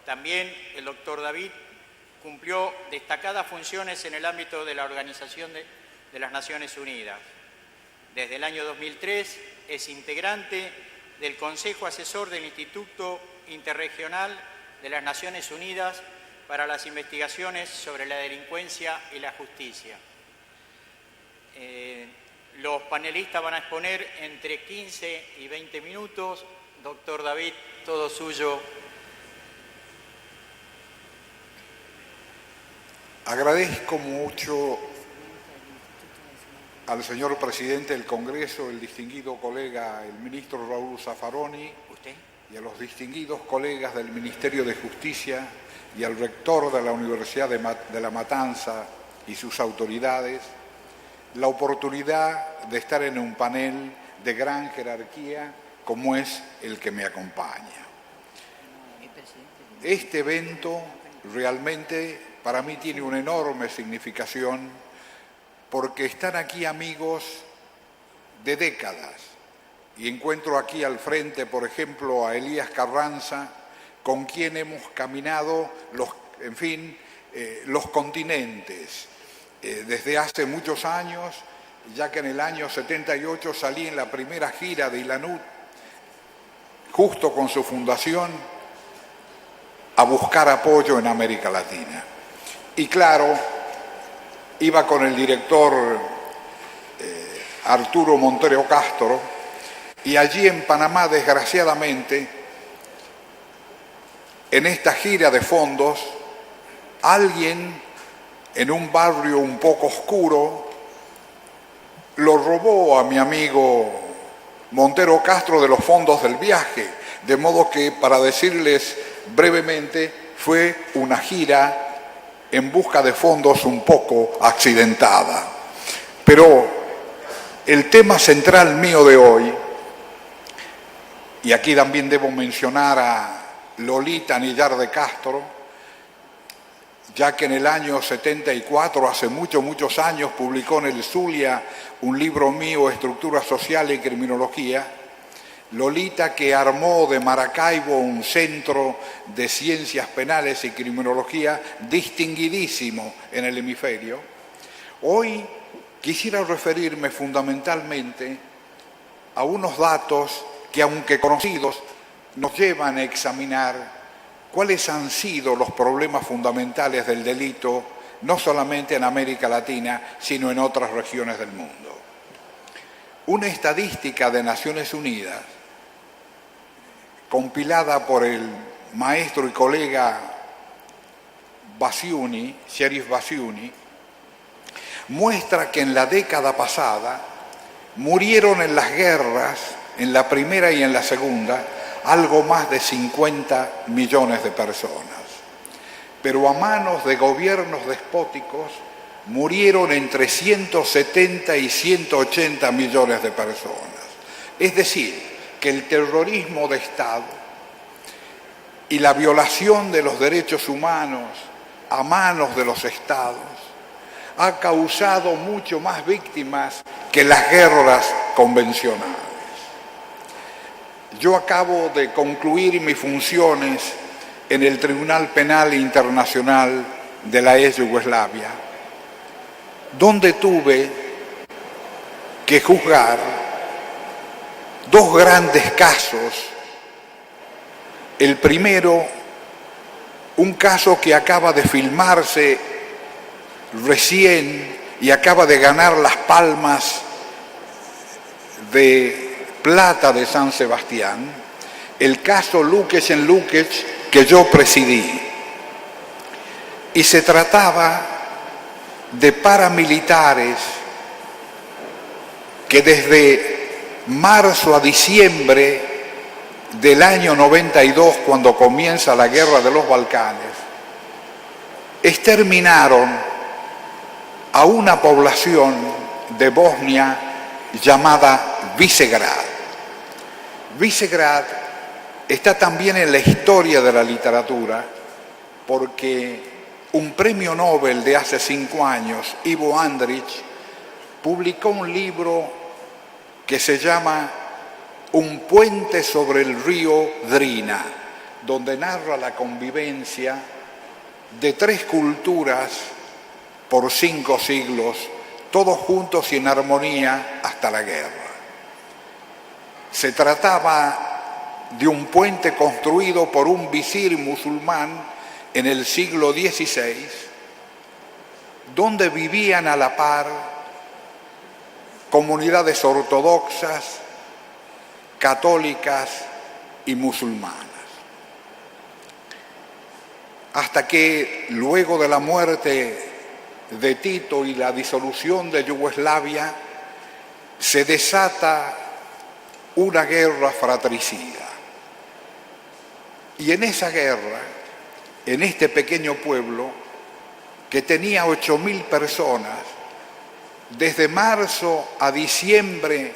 También el doctor David cumplió destacadas funciones en el ámbito de la Organización de las Naciones Unidas. Desde el año 2003 es integrante del Consejo Asesor del Instituto Interregional de las Naciones Unidas para las investigaciones sobre la delincuencia y la justicia. Los panelistas van a exponer entre 15 y 20 minutos. Doctor David, todo suyo. Agradezco mucho al señor presidente del Congreso, el distinguido colega, el ministro Raúl Zaffaroni, y a los distinguidos colegas del Ministerio de Justicia y al rector de la Universidad de La Matanza y sus autoridades, la oportunidad de estar en un panel de gran jerarquía como es el que me acompaña. Este evento realmente para mí tiene una enorme significación porque están aquí amigos de décadas y encuentro aquí al frente, por ejemplo, a Elías Carranza, con quien hemos caminado los continentes desde hace muchos años, ya que en el año 78 salí en la primera gira de ILANUT, justo con su fundación, a buscar apoyo en América Latina. Y claro, iba con el director Arturo Montero Castro, y allí en Panamá, desgraciadamente, en esta gira de fondos, alguien en un barrio un poco oscuro lo robó a mi amigo Montero Castro de los fondos del viaje, de modo que, para decirles brevemente, fue una gira en busca de fondos un poco accidentada. Pero el tema central mío de hoy, y aquí también debo mencionar a Lolita Anillar de Castro, ya que en el año 74, hace muchos años, publicó en el Zulia un libro mío, Estructura Social y Criminología. Lolita, que armó de Maracaibo un centro de ciencias penales y criminología distinguidísimo en el hemisferio. Hoy quisiera referirme fundamentalmente a unos datos que, aunque conocidos, nos llevan a examinar cuáles han sido los problemas fundamentales del delito, no solamente en América Latina, sino en otras regiones del mundo. Una estadística de Naciones Unidas, compilada por el maestro y colega Bassiouni, Sheriff Bassiouni, muestra que en la década pasada murieron en las guerras, en la primera y en la segunda, algo más de 50 millones de personas. Pero a manos de gobiernos despóticos murieron entre 170 y 180 millones de personas. Es decir, que el terrorismo de Estado y la violación de los derechos humanos a manos de los Estados ha causado mucho más víctimas que las guerras convencionales. Yo acabo de concluir mis funciones en el Tribunal Penal Internacional de la ex Yugoslavia, donde tuve que juzgar dos grandes casos. El primero, un caso que acaba de filmarse recién y acaba de ganar las palmas de plata de San Sebastián, el caso Lukic en Lukic, que yo presidí. Y se trataba de paramilitares que desde marzo a diciembre del año 92, cuando comienza la guerra de los Balcanes, exterminaron a una población de Bosnia llamada Visegrad. Visegrad está también en la historia de la literatura porque un premio Nobel de hace 5 años, Ivo Andrić, publicó un libro que se llama Un puente sobre el río Drina, donde narra la convivencia de 3 culturas por 5 siglos, todos juntos y en armonía hasta la guerra. Se trataba de un puente construido por un visir musulmán en el siglo XVI, donde vivían a la par comunidades ortodoxas, católicas y musulmanas. Hasta que, luego de la muerte de Tito y la disolución de Yugoslavia, se desata una guerra fratricida. Y en esa guerra, en este pequeño pueblo, que tenía 8.000 personas, desde marzo a diciembre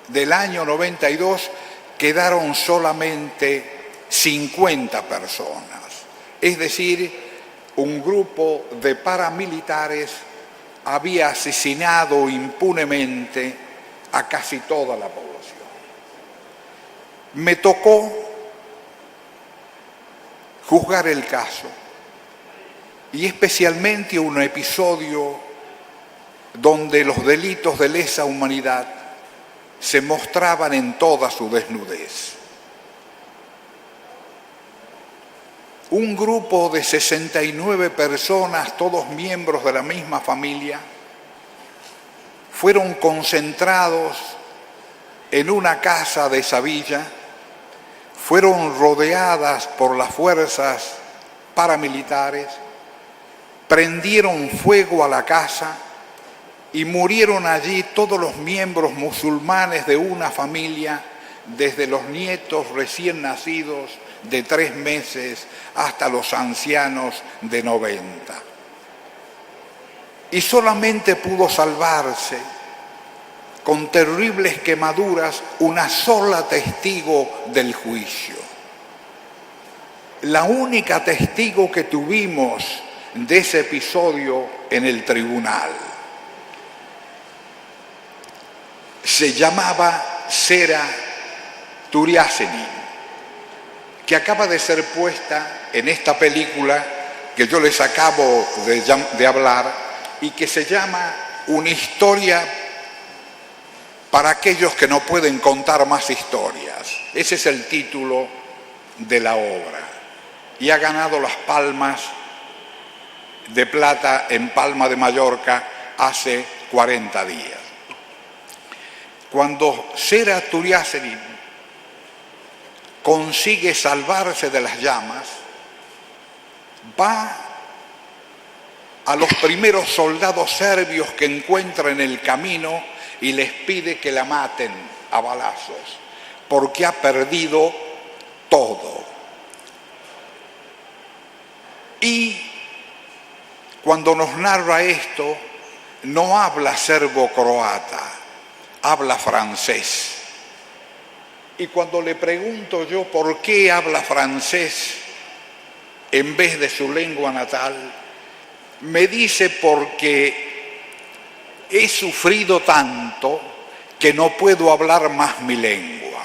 del año 92 quedaron solamente 50 personas. Es decir, un grupo de paramilitares había asesinado impunemente a casi toda la población. Me tocó juzgar el caso, y especialmente un episodio donde los delitos de lesa humanidad se mostraban en toda su desnudez. Un grupo de 69 personas, todos miembros de la misma familia, fueron concentrados en una casa de Sevilla, fueron rodeadas por las fuerzas paramilitares, prendieron fuego a la casa y murieron allí todos los miembros musulmanes de una familia, desde los nietos recién nacidos de 3 meses hasta los ancianos de 90. Y solamente pudo salvarse con terribles quemaduras una sola testigo del juicio. La única testigo que tuvimos de ese episodio en el tribunal se llamaba Sera Turiasenin, que acaba de ser puesta en esta película que yo les acabo de hablar y que se llama Una historia para aquellos que no pueden contar más historias. Ese es el título de la obra y ha ganado las Palmas de Plata en Palma de Mallorca hace 40 días. Cuando Sera Turiasenin consigue salvarse de las llamas, va a los primeros soldados serbios que encuentra en el camino y les pide que la maten a balazos, porque ha perdido todo. Y cuando nos narra esto, no habla serbo-croata, habla francés. Y cuando le pregunto yo por qué habla francés en vez de su lengua natal, me dice porque he sufrido tanto que no puedo hablar más mi lengua.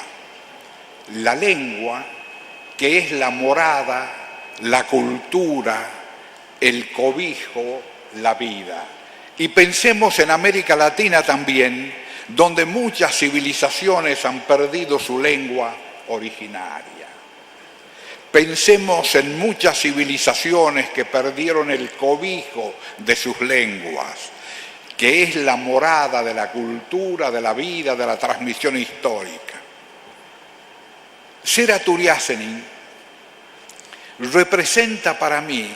La lengua, que es la morada, la cultura, el cobijo, la vida. Y pensemos en América Latina también, donde muchas civilizaciones han perdido su lengua originaria. Pensemos en muchas civilizaciones que perdieron el cobijo de sus lenguas, que es la morada de la cultura, de la vida, de la transmisión histórica. Sera Turiasenin representa para mí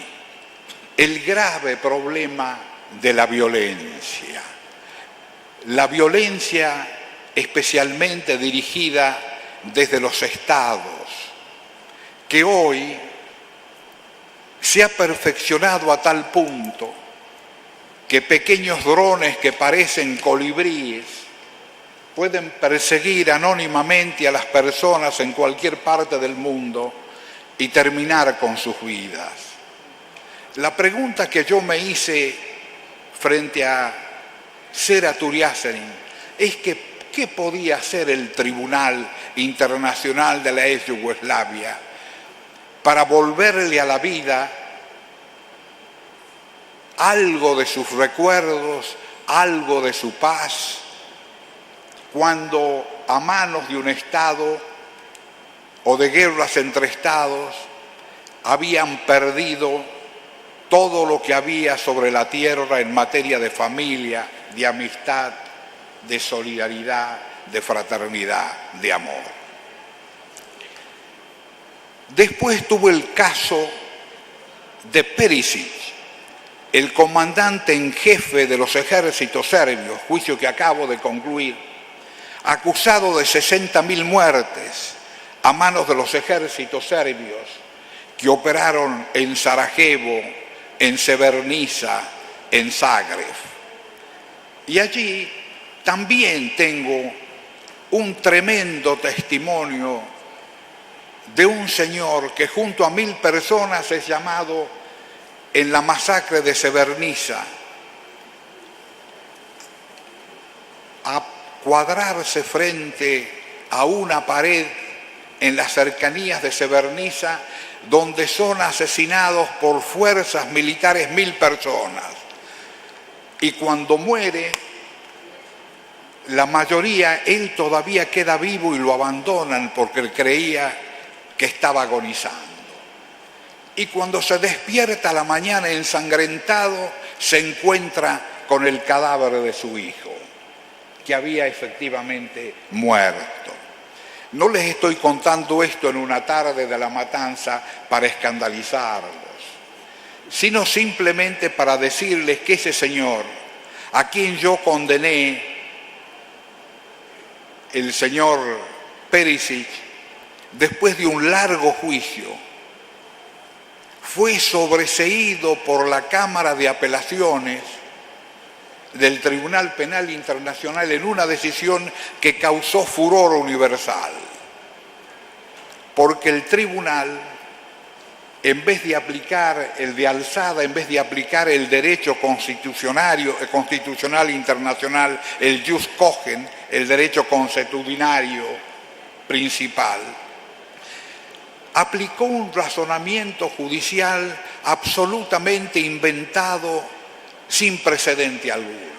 el grave problema de la violencia. La violencia especialmente dirigida desde los estados, que hoy se ha perfeccionado a tal punto que pequeños drones que parecen colibríes pueden perseguir anónimamente a las personas en cualquier parte del mundo y terminar con sus vidas. La pregunta que yo me hice frente a Sera Turiasenin es que ¿qué podía hacer el Tribunal Internacional de la ex Yugoslavia para volverle a la vida algo de sus recuerdos, algo de su paz, cuando a manos de un Estado o de guerras entre Estados habían perdido todo lo que había sobre la tierra en materia de familia, de amistad, de solidaridad, de fraternidad, de amor. Después tuvo el caso de Perisic, el comandante en jefe de los ejércitos serbios, juicio que acabo de concluir, acusado de 60.000 muertes a manos de los ejércitos serbios que operaron en Sarajevo, en Srebrenica, en Zagreb. Y allí también tengo un tremendo testimonio de un señor que junto a 1.000 personas es llamado en la masacre de Srebrenica a cuadrarse frente a una pared en las cercanías de Srebrenica, donde son asesinados por fuerzas militares 1.000 personas. Y cuando muere, la mayoría, él todavía queda vivo y lo abandonan porque él creía que estaba agonizando. Y cuando se despierta a la mañana ensangrentado, se encuentra con el cadáver de su hijo, que había efectivamente muerto. No les estoy contando esto en una tarde de la matanza para escandalizarlos, sino simplemente para decirles que ese señor, a quien yo condené, el señor Perisic, después de un largo juicio, fue sobreseído por la Cámara de Apelaciones del Tribunal Penal Internacional en una decisión que causó furor universal, porque el tribunal, en vez de aplicar el de alzada, en vez de aplicar el derecho constitucional internacional, el jus cogens, el derecho consuetudinario principal, aplicó un razonamiento judicial absolutamente inventado, sin precedente alguno.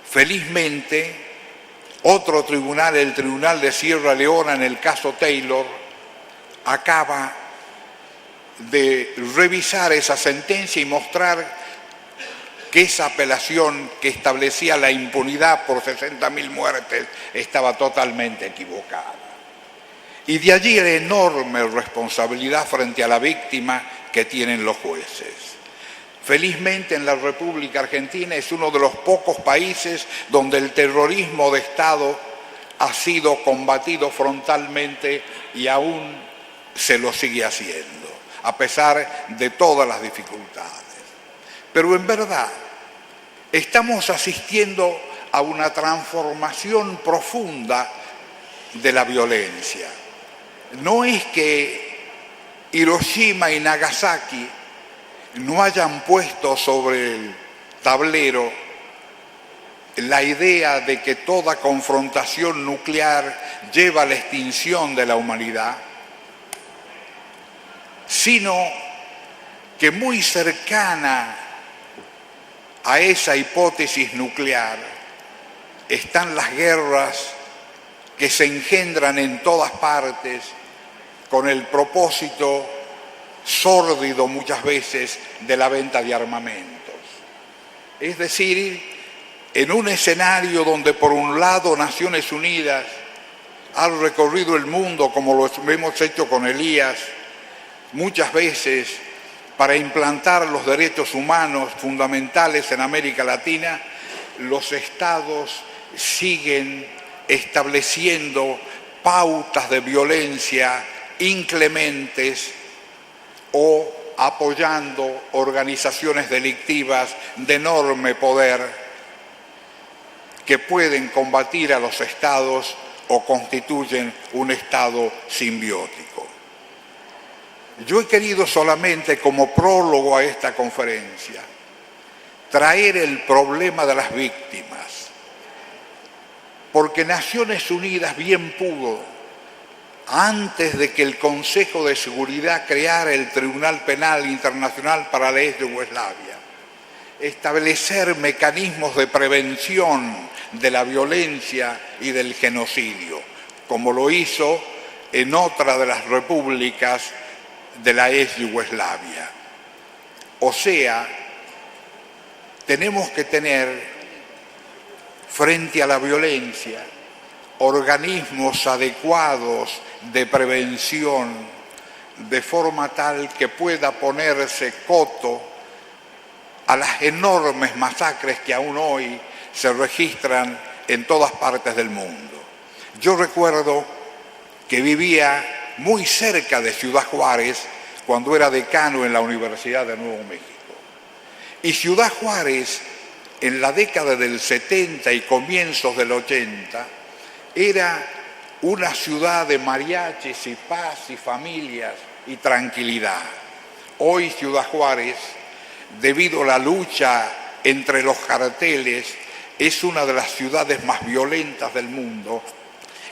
Felizmente, otro tribunal, el Tribunal de Sierra Leona, en el caso Taylor, acaba de revisar esa sentencia y mostrar que esa apelación que establecía la impunidad por 60.000 muertes estaba totalmente equivocada. Y de allí la enorme responsabilidad frente a la víctima que tienen los jueces. Felizmente en la República Argentina es uno de los pocos países donde el terrorismo de Estado ha sido combatido frontalmente y aún se lo sigue haciendo, a pesar de todas las dificultades. Pero en verdad estamos asistiendo a una transformación profunda de la violencia. No es que Hiroshima y Nagasaki no hayan puesto sobre el tablero la idea de que toda confrontación nuclear lleva a la extinción de la humanidad, sino que muy cercana a esa hipótesis nuclear están las guerras que se engendran en todas partes con el propósito sórdido muchas veces de la venta de armamentos. Es decir, en un escenario donde por un lado Naciones Unidas ha recorrido el mundo como lo hemos hecho con Elías muchas veces para implantar los derechos humanos fundamentales en América Latina, los estados siguen estableciendo pautas de violencia inclementes o apoyando organizaciones delictivas de enorme poder que pueden combatir a los estados o constituyen un estado simbiótico. Yo he querido solamente, como prólogo a esta conferencia, traer el problema de las víctimas, porque Naciones Unidas bien pudo antes de que el Consejo de Seguridad creara el Tribunal Penal Internacional para la ex Yugoslavia, establecer mecanismos de prevención de la violencia y del genocidio, como lo hizo en otra de las repúblicas de la ex Yugoslavia. O sea, tenemos que tener frente a la violencia organismos adecuados de prevención, de forma tal que pueda ponerse coto a las enormes masacres que aún hoy se registran en todas partes del mundo. Yo recuerdo que vivía muy cerca de Ciudad Juárez cuando era decano en la Universidad de Nuevo México. Y Ciudad Juárez, en la década del 70 y comienzos del 80, era una ciudad de mariachis y paz y familias y tranquilidad. Hoy Ciudad Juárez, debido a la lucha entre los carteles, es una de las ciudades más violentas del mundo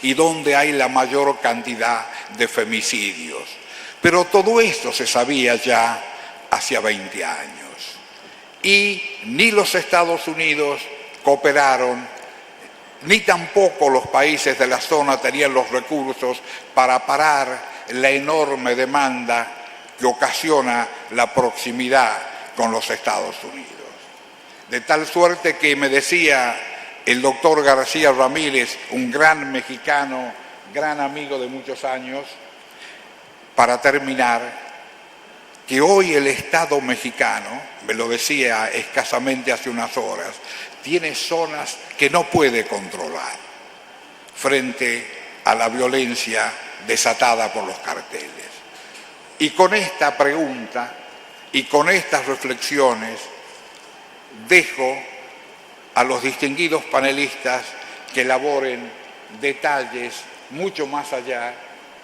y donde hay la mayor cantidad de femicidios. Pero todo esto se sabía ya hacía 20 años. Y ni los Estados Unidos cooperaron, ni tampoco los países de la zona tenían los recursos para parar la enorme demanda que ocasiona la proximidad con los Estados Unidos. De tal suerte que me decía el doctor García Ramírez, un gran mexicano, gran amigo de muchos años, para terminar, que hoy el Estado mexicano, me lo decía escasamente hace unas horas, tiene zonas que no puede controlar frente a la violencia desatada por los carteles. Y con esta pregunta y con estas reflexiones dejo a los distinguidos panelistas que elaboren detalles mucho más allá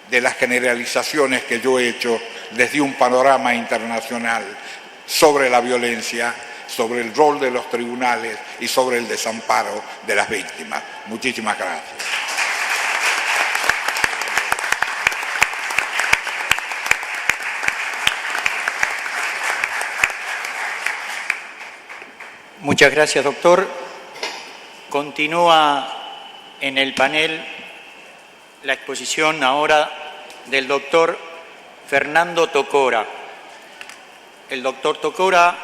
de las generalizaciones que yo he hecho desde un panorama internacional sobre la violencia, sobre el rol de los tribunales y sobre el desamparo de las víctimas. Muchísimas gracias. Muchas gracias, doctor. Continúa en el panel la exposición ahora del doctor Fernando Tocora. El doctor Tocora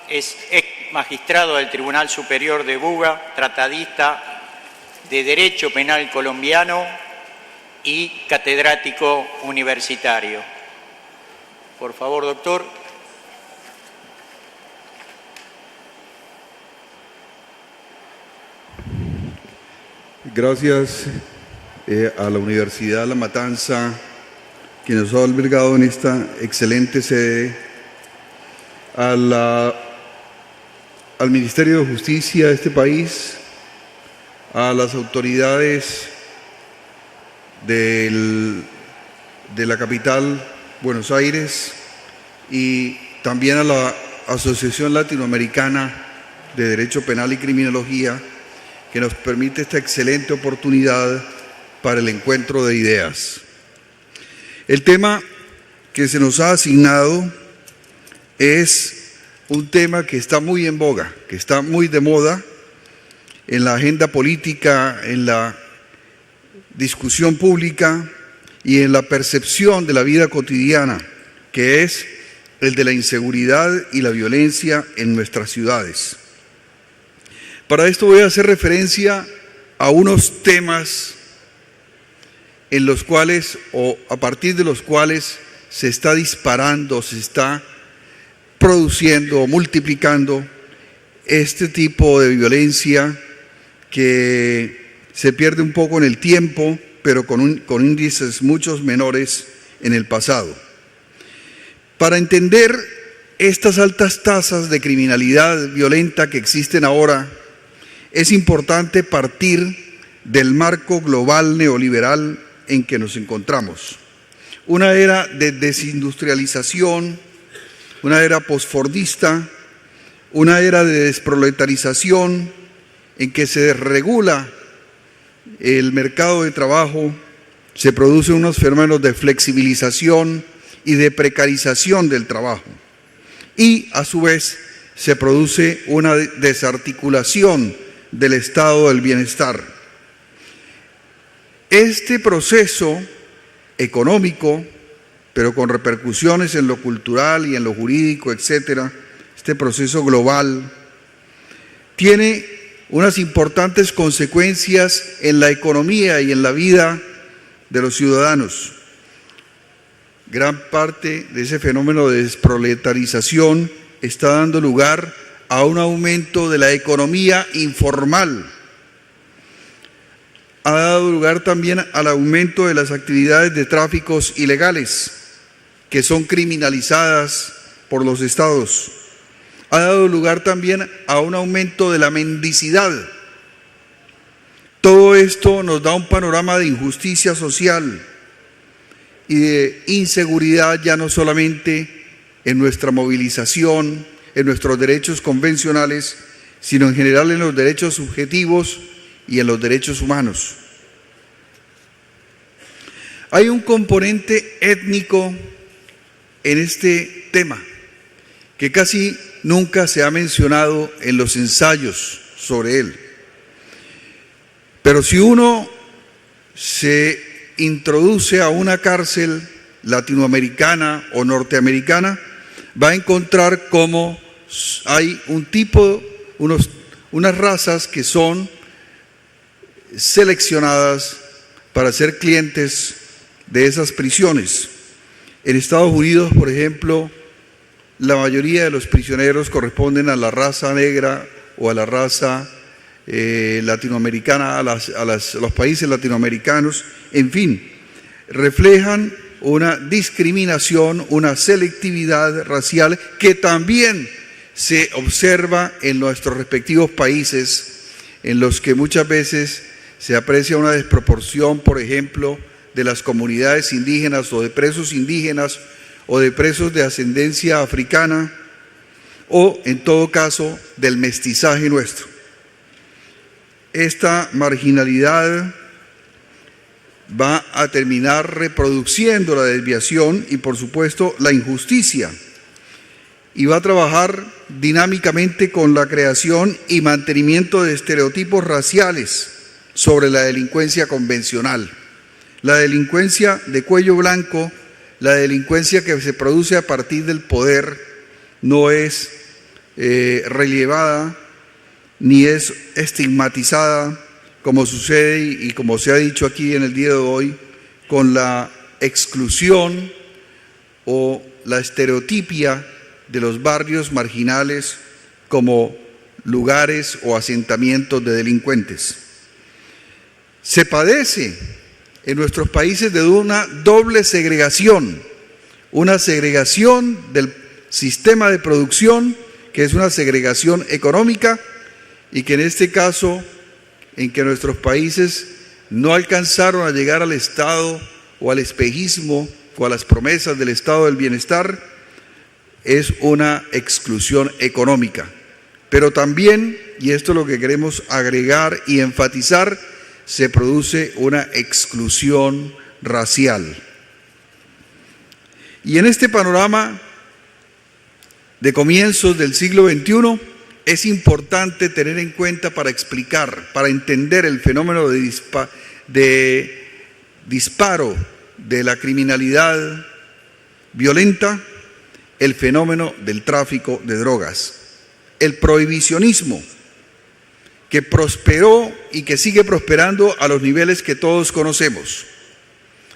es ex magistrado del Tribunal Superior de Buga, tratadista de Derecho Penal colombiano y catedrático universitario. Por favor, doctor. Gracias a la Universidad La Matanza, que nos ha albergado en esta excelente sede, al Ministerio de Justicia de este país, a las autoridades de la capital, Buenos Aires, y también a la Asociación Latinoamericana de Derecho Penal y Criminología, que nos permite esta excelente oportunidad para el encuentro de ideas. El tema que se nos ha asignado es un tema que está muy en boga, que está muy de moda en la agenda política, en la discusión pública y en la percepción de la vida cotidiana, que es el de la inseguridad y la violencia en nuestras ciudades. Para esto voy a hacer referencia a unos temas en los cuales, o a partir de los cuales, se está disparando, se está produciendo o multiplicando este tipo de violencia que se pierde un poco en el tiempo, pero con índices muchos menores en el pasado. Para entender estas altas tasas de criminalidad violenta que existen ahora, es importante partir del marco global neoliberal en que nos encontramos. Una era de desindustrialización, una era posfordista, una era de desproletarización en que se desregula el mercado de trabajo se producen unos fenómenos de flexibilización y de precarización del trabajo. Y a su vez se produce una desarticulación del estado del bienestar. Este proceso económico, pero con repercusiones en lo cultural y en lo jurídico, etcétera, este proceso global, tiene unas importantes consecuencias en la economía y en la vida de los ciudadanos. Gran parte de ese fenómeno de desproletarización está dando lugar a un aumento de la economía informal. Ha dado lugar también al aumento de las actividades de tráficos ilegales, que son criminalizadas por los estados. Ha dado lugar también a un aumento de la mendicidad. Todo esto nos da un panorama de injusticia social y de inseguridad, ya no solamente en nuestra movilización, en nuestros derechos convencionales, sino en general en los derechos subjetivos y en los derechos humanos. Hay un componente étnico en este tema que casi nunca se ha mencionado en los ensayos sobre él. Pero si uno se introduce a una cárcel latinoamericana o norteamericana, va a encontrar cómo hay unas razas que son seleccionadas para ser clientes de esas prisiones. En Estados Unidos, por ejemplo, la mayoría de los prisioneros corresponden a la raza negra o a la raza latinoamericana, a los países latinoamericanos, en fin, reflejan una discriminación, una selectividad racial que también se observa en nuestros respectivos países, en los que muchas veces se aprecia una desproporción, por ejemplo, de las comunidades indígenas o de presos indígenas o de presos de ascendencia africana o, en todo caso, del mestizaje nuestro. Esta marginalidad va a terminar reproduciendo la desviación y, por supuesto, la injusticia, y va a trabajar dinámicamente con la creación y mantenimiento de estereotipos raciales sobre la delincuencia convencional. La delincuencia de cuello blanco, la delincuencia que se produce a partir del poder, no es relevada ni es estigmatizada, como sucede y como se ha dicho aquí en el día de hoy, con la exclusión o la estereotipia de los barrios marginales como lugares o asentamientos de delincuentes. Se padece en nuestros países de una doble segregación, una segregación del sistema de producción, que es una segregación económica, y que en este caso, en que nuestros países no alcanzaron a llegar al estado o al espejismo o a las promesas del estado del bienestar, es una exclusión económica. Pero también, y esto es lo que queremos agregar y enfatizar, se produce una exclusión racial. Y en este panorama de comienzos del siglo XXI, es importante tener en cuenta para explicar, para entender el fenómeno de disparo de la criminalidad violenta, el fenómeno del tráfico de drogas, el prohibicionismo, que prosperó y que sigue prosperando a los niveles que todos conocemos,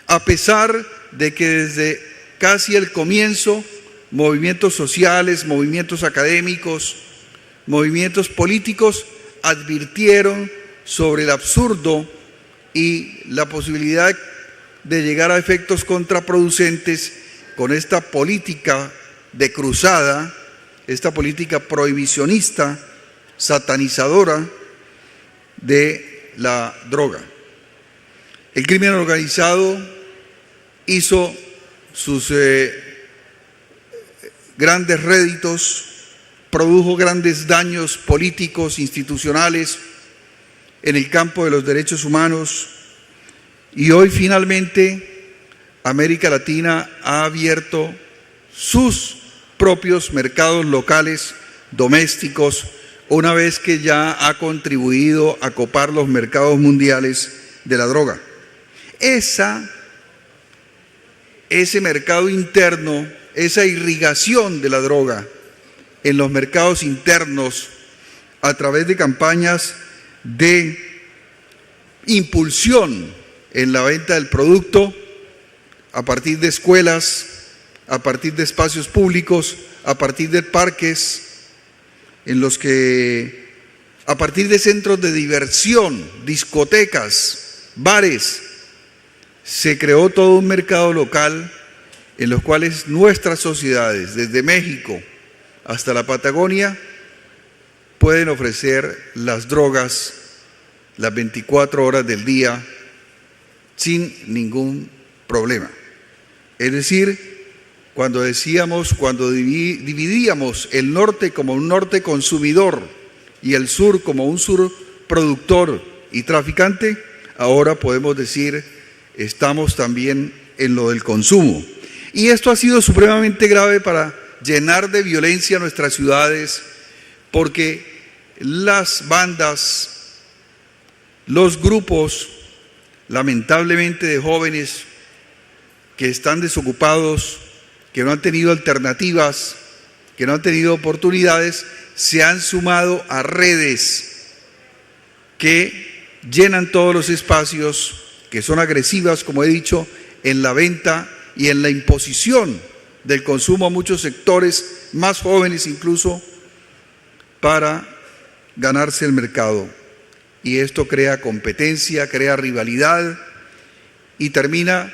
a pesar de que desde casi el comienzo movimientos sociales, movimientos académicos, movimientos políticos advirtieron sobre el absurdo y la posibilidad de llegar a efectos contraproducentes con esta política de cruzada, esta política prohibicionista, satanizadora de la droga. El crimen organizado hizo sus grandes réditos, produjo grandes daños políticos, institucionales, en el campo de los derechos humanos, Y hoy finalmente América Latina ha abierto sus propios mercados locales, domésticos, una vez que ya ha contribuido a copar los mercados mundiales de la droga. Ese mercado interno, esa irrigación de la droga en los mercados internos a través de campañas de impulsión en la venta del producto, a partir de escuelas, a partir de espacios públicos, a partir de parques, a partir de centros de diversión, discotecas, bares, se creó todo un mercado local en los cuales nuestras sociedades, desde México hasta la Patagonia, pueden ofrecer las drogas las 24 horas del día sin ningún problema. Es decir, cuando dividíamos el norte como un norte consumidor y el sur como un sur productor y traficante, ahora podemos decir, estamos también en lo del consumo. Y esto ha sido supremamente grave para llenar de violencia nuestras ciudades, porque las bandas, los grupos, lamentablemente de jóvenes que están desocupados, que no han tenido alternativas, que no han tenido oportunidades, se han sumado a redes que llenan todos los espacios, que son agresivas, como he dicho, en la venta y en la imposición del consumo a muchos sectores, más jóvenes incluso, para ganarse el mercado. Y esto crea competencia, crea rivalidad y termina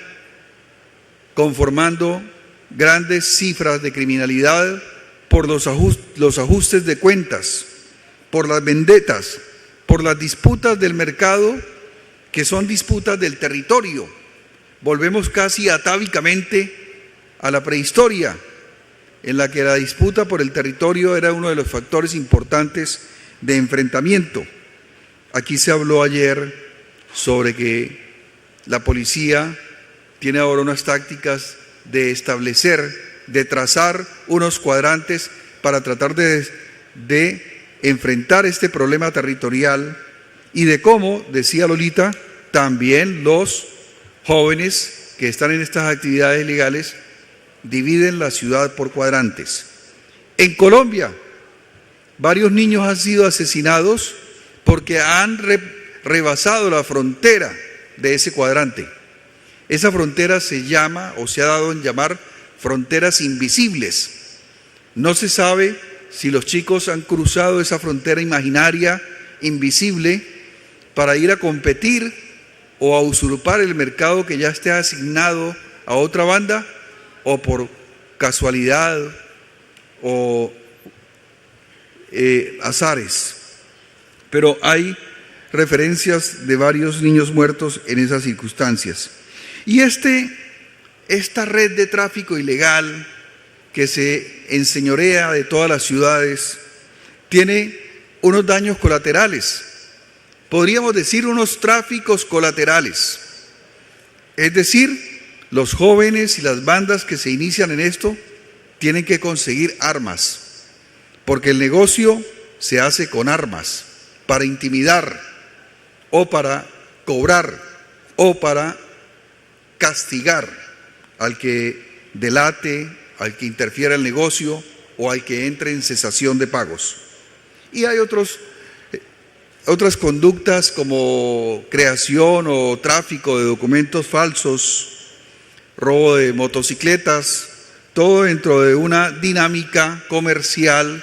conformando grandes cifras de criminalidad por los ajustes de cuentas, por las vendetas, por las disputas del mercado, que son disputas del territorio. Volvemos casi atávicamente a la prehistoria, en la que la disputa por el territorio era uno de los factores importantes de enfrentamiento. Aquí se habló ayer sobre que la policía tiene ahora unas tácticas de establecer, de trazar unos cuadrantes para tratar de enfrentar este problema territorial y de cómo, decía Lolita, también los jóvenes que están en estas actividades ilegales dividen la ciudad por cuadrantes. En Colombia, varios niños han sido asesinados porque han rebasado la frontera de ese cuadrante. Esa frontera se llama, o se ha dado en llamar, fronteras invisibles. No se sabe si los chicos han cruzado esa frontera imaginaria, invisible, para ir a competir o a usurpar el mercado que ya esté asignado a otra banda, o por casualidad o azares. Pero hay referencias de varios niños muertos en esas circunstancias. Y esta red de tráfico ilegal que se enseñorea de todas las ciudades tiene unos daños colaterales, podríamos decir unos tráficos colaterales. Es decir, los jóvenes y las bandas que se inician en esto tienen que conseguir armas, porque el negocio se hace con armas, para intimidar o para cobrar o para castigar al que delate, al que interfiera el negocio o al que entre en cesación de pagos. Y hay otras conductas como creación o tráfico de documentos falsos, robo de motocicletas, todo dentro de una dinámica comercial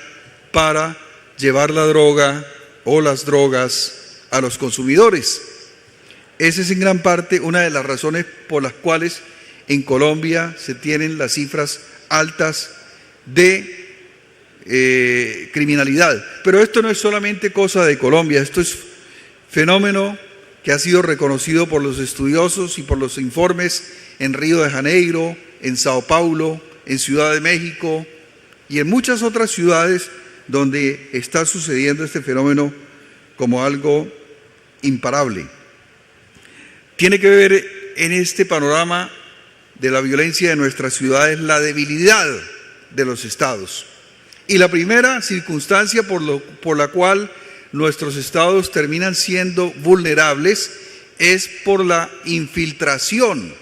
para llevar la droga o las drogas a los consumidores. Esa es en gran parte una de las razones por las cuales en Colombia se tienen las cifras altas de criminalidad. Pero esto no es solamente cosa de Colombia, esto es fenómeno que ha sido reconocido por los estudiosos y por los informes en Río de Janeiro, en Sao Paulo, en Ciudad de México y en muchas otras ciudades donde está sucediendo este fenómeno como algo imparable. tiene que ver en este panorama de la violencia de nuestras ciudades la debilidad de los estados. Y la primera circunstancia por la cual nuestros estados terminan siendo vulnerables es por la infiltración,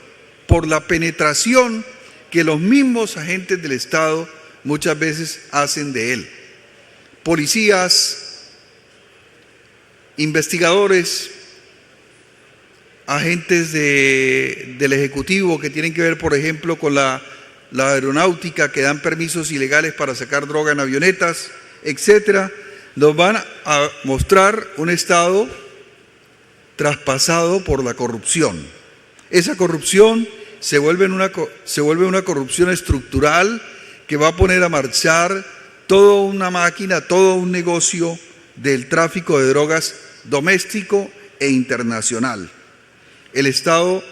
por la penetración que los mismos agentes del Estado muchas veces hacen de él. Policías, investigadores, agentes del Ejecutivo que tienen que ver, por ejemplo, con la aeronáutica, que dan permisos ilegales para sacar droga en avionetas, etcétera, nos van a mostrar un Estado traspasado por la corrupción. Esa corrupción se vuelve una corrupción estructural que va a poner a marchar toda una máquina, todo un negocio del tráfico de drogas doméstico e internacional. El Estado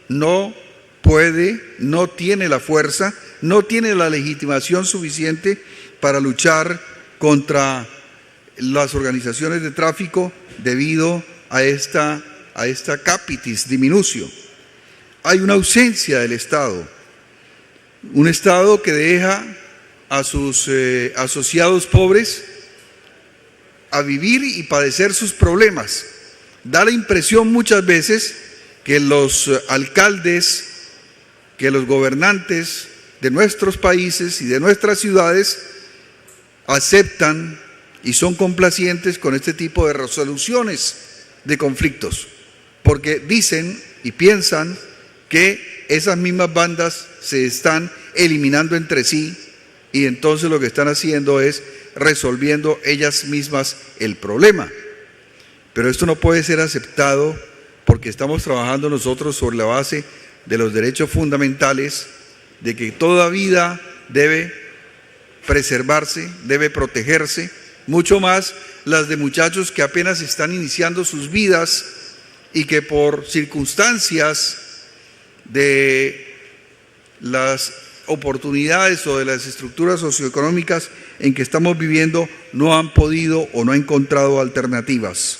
no puede, no tiene la fuerza, no tiene la legitimación suficiente para luchar contra las organizaciones de tráfico debido a esta capitis diminutio. Hay una ausencia del Estado, un Estado que deja a sus asociados pobres a vivir y padecer sus problemas. Da la impresión muchas veces que los alcaldes, que los gobernantes de nuestros países y de nuestras ciudades aceptan y son complacientes con este tipo de resoluciones de conflictos, porque dicen y piensan que esas mismas bandas se están eliminando entre sí y entonces lo que están haciendo es resolviendo ellas mismas el problema. Pero esto no puede ser aceptado porque estamos trabajando nosotros sobre la base de los derechos fundamentales, de que toda vida debe preservarse, debe protegerse, mucho más las de muchachos que apenas están iniciando sus vidas y que por circunstancias de las oportunidades o de las estructuras socioeconómicas en que estamos viviendo no han podido o no han encontrado alternativas.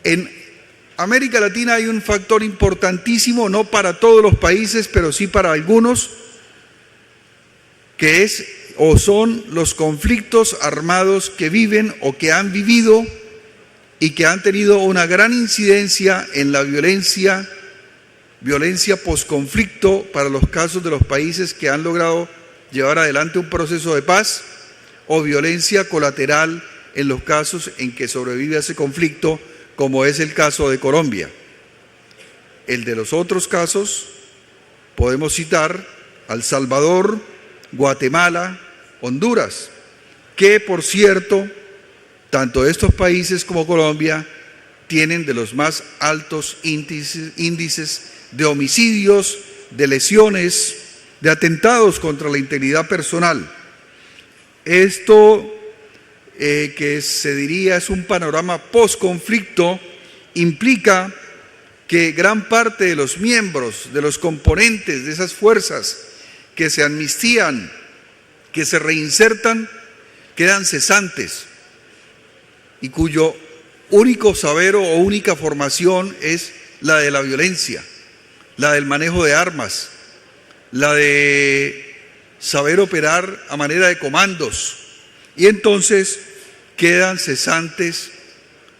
En América Latina hay un factor importantísimo, no para todos los países, pero sí para algunos, que es o son los conflictos armados que viven o que han vivido y que han tenido una gran incidencia en la violencia posconflicto para los casos de los países que han logrado llevar adelante un proceso de paz, o violencia colateral en los casos en que sobrevive ese conflicto, como es el caso de Colombia. El de los otros casos podemos citar El Salvador, Guatemala, Honduras, que por cierto, tanto estos países como Colombia tienen de los más altos índices de homicidios, de lesiones, de atentados contra la integridad personal. Esto que se diría es un panorama posconflicto, implica que gran parte de los miembros, de los componentes de esas fuerzas que se amnistían, que se reinsertan, quedan cesantes y cuyo único saber o única formación es la de la violencia, la del manejo de armas, la de saber operar a manera de comandos, y entonces quedan cesantes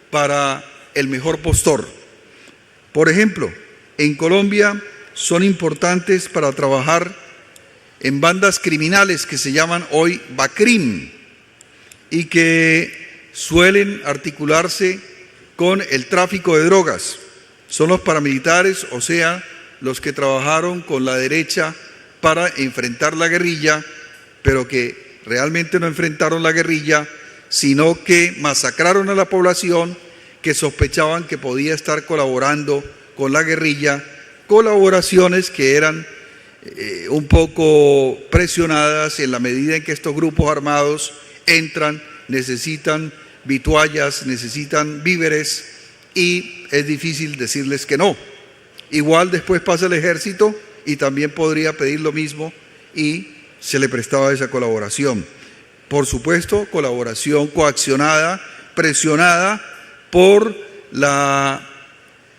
para el mejor postor. Por ejemplo, en Colombia son importantes para trabajar en bandas criminales que se llaman hoy BACRIM y que suelen articularse con el tráfico de drogas. Son los paramilitares, o sea, los que trabajaron con la derecha para enfrentar la guerrilla, pero que realmente no enfrentaron la guerrilla, sino que masacraron a la población que sospechaban que podía estar colaborando con la guerrilla, colaboraciones que eran un poco presionadas en la medida en que estos grupos armados entran, necesitan vituallas, necesitan víveres y es difícil decirles que no. Igual después pasa el ejército y también podría pedir lo mismo y se le prestaba esa colaboración. Por supuesto, colaboración coaccionada, presionada por la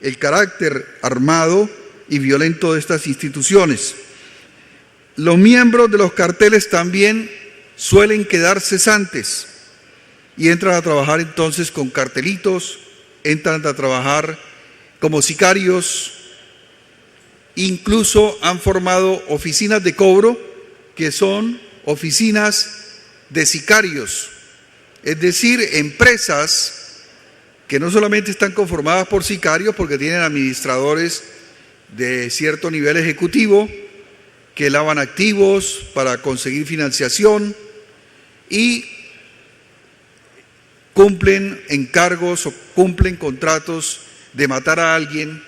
el carácter armado y violento de estas instituciones. Los miembros de los carteles también suelen quedar cesantes y entran a trabajar entonces con cartelitos, entran a trabajar como sicarios, incluso han formado oficinas de cobro que son oficinas de sicarios, es decir, empresas que no solamente están conformadas por sicarios porque tienen administradores de cierto nivel ejecutivo que lavan activos para conseguir financiación y cumplen encargos o cumplen contratos de matar a alguien.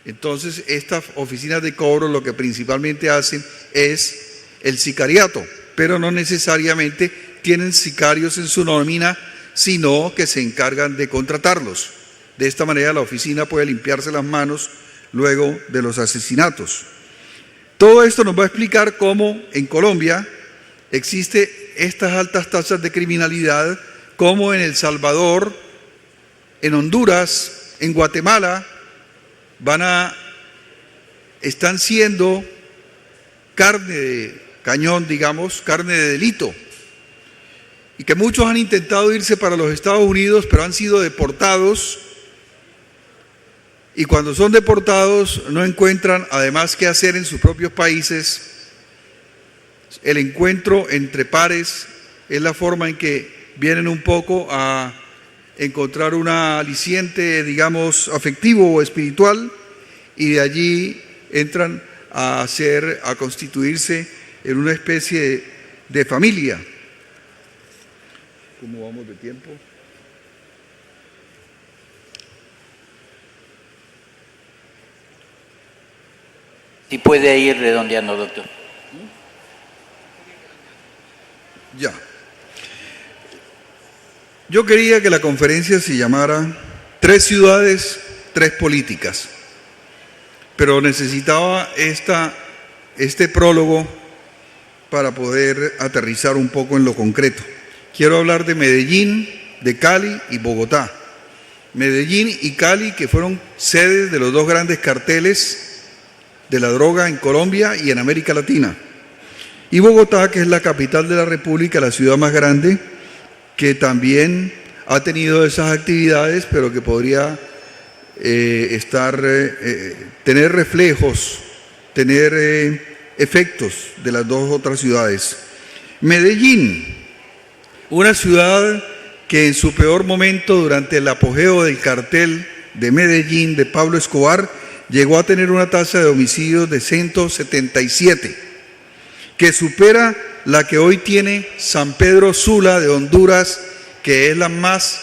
Entonces, estas oficinas de cobro lo que principalmente hacen es el sicariato, pero no necesariamente tienen sicarios en su nómina, sino que se encargan de contratarlos. De esta manera la oficina puede limpiarse las manos luego de los asesinatos. Todo esto nos va a explicar cómo en Colombia existen estas altas tasas de criminalidad, como en El Salvador, en Honduras, en Guatemala, están siendo carne de cañón, digamos, carne de delito, y que muchos han intentado irse para los Estados Unidos, pero han sido deportados, y cuando son deportados no encuentran además qué hacer en sus propios países. El encuentro entre pares es la forma en que vienen un poco a encontrar un aliciente, digamos, afectivo o espiritual, y de allí entran a constituirse en una especie de familia. ¿Cómo vamos de tiempo? Si puede ir redondeando, doctor. Ya. Yo quería que la conferencia se llamara 3 ciudades, 3 políticas, pero necesitaba este prólogo para poder aterrizar un poco en lo concreto. Quiero hablar de Medellín, de Cali y Bogotá. Medellín y Cali, que fueron sedes de los 2 grandes carteles de la droga en Colombia y en América Latina. Y Bogotá, que es la capital de la República, la ciudad más grande, que también ha tenido esas actividades, pero que podría tener reflejos, tener efectos de las 2 otras ciudades. Medellín, una ciudad que en su peor momento, durante el apogeo del cartel de Medellín de Pablo Escobar, llegó a tener una tasa de homicidios de 177, que supera la que hoy tiene San Pedro Sula de Honduras, que es la más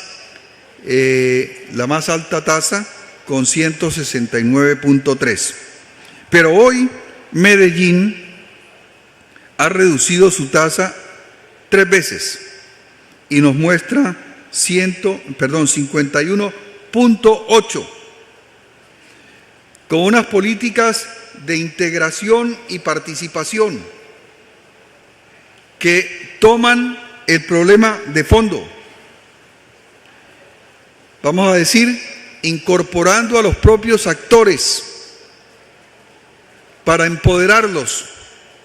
alta tasa, con 169.3. Pero hoy Medellín ha reducido su tasa 3 veces y nos muestra 51.8, con unas políticas de integración y participación que toman el problema de fondo. Vamos a decir, incorporando a los propios actores para empoderarlos,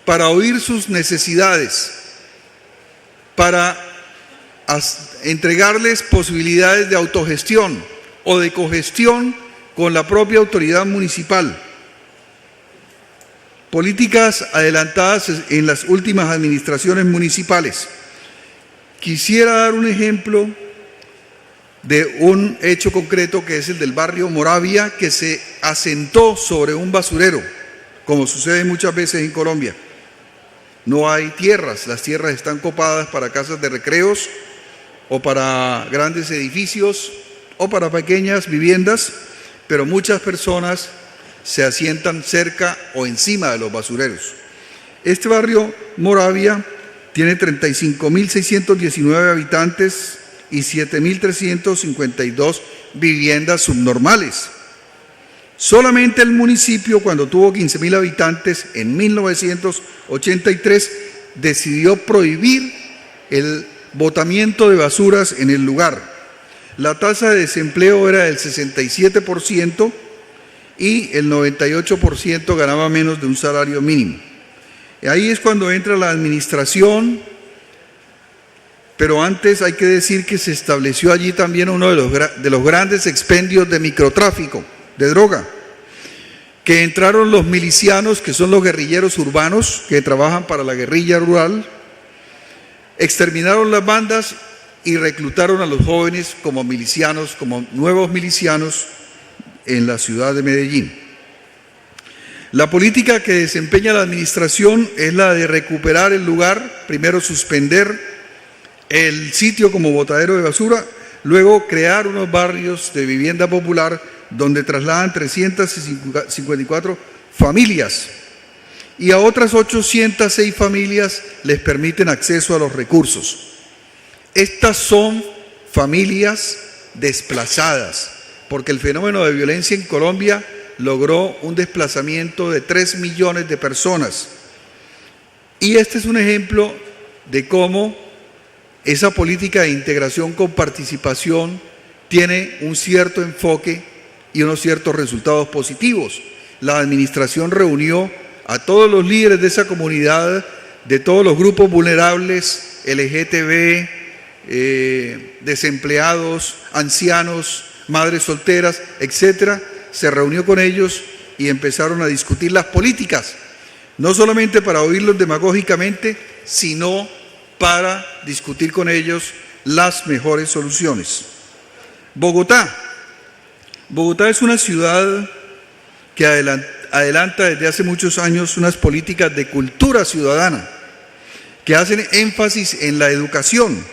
para oír sus necesidades, para entregarles posibilidades de autogestión o de cogestión con la propia autoridad municipal. Políticas adelantadas en las últimas administraciones municipales. Quisiera dar un ejemplo de un hecho concreto, que es el del barrio Moravia, que se asentó sobre un basurero, como sucede muchas veces en Colombia. No hay tierras, las tierras están copadas para casas de recreos o para grandes edificios o para pequeñas viviendas, pero muchas personas se asientan cerca o encima de los basureros. Este barrio Moravia tiene 35.619 habitantes y 7.352 viviendas subnormales. Solamente el municipio, cuando tuvo 15.000 habitantes en 1983, decidió prohibir el botamiento de basuras en el lugar. La tasa de desempleo era del 67% y el 98% ganaba menos de un salario mínimo. Y ahí es cuando entra la administración, pero antes hay que decir que se estableció allí también uno de los grandes expendios de microtráfico, de droga, que entraron los milicianos, que son los guerrilleros urbanos, que trabajan para la guerrilla rural, exterminaron las bandas y reclutaron a los jóvenes como milicianos, como nuevos milicianos en la ciudad de Medellín. La política que desempeña la administración es la de recuperar el lugar, primero suspender el sitio como botadero de basura, luego crear unos barrios de vivienda popular donde trasladan 354 familias y a otras 806 familias les permiten acceso a los recursos. Estas son familias desplazadas, porque el fenómeno de violencia en Colombia logró un desplazamiento de 3 millones de personas. Y este es un ejemplo de cómo esa política de integración con participación tiene un cierto enfoque y unos ciertos resultados positivos. La administración reunió a todos los líderes de esa comunidad, de todos los grupos vulnerables, LGTB, desempleados, ancianos, madres solteras, etcétera. Se reunió con ellos y empezaron a discutir las políticas, no solamente para oírlos demagógicamente, sino para discutir con ellos las mejores soluciones. Bogotá es una ciudad que adelanta desde hace muchos años unas políticas de cultura ciudadana que hacen énfasis en la educación.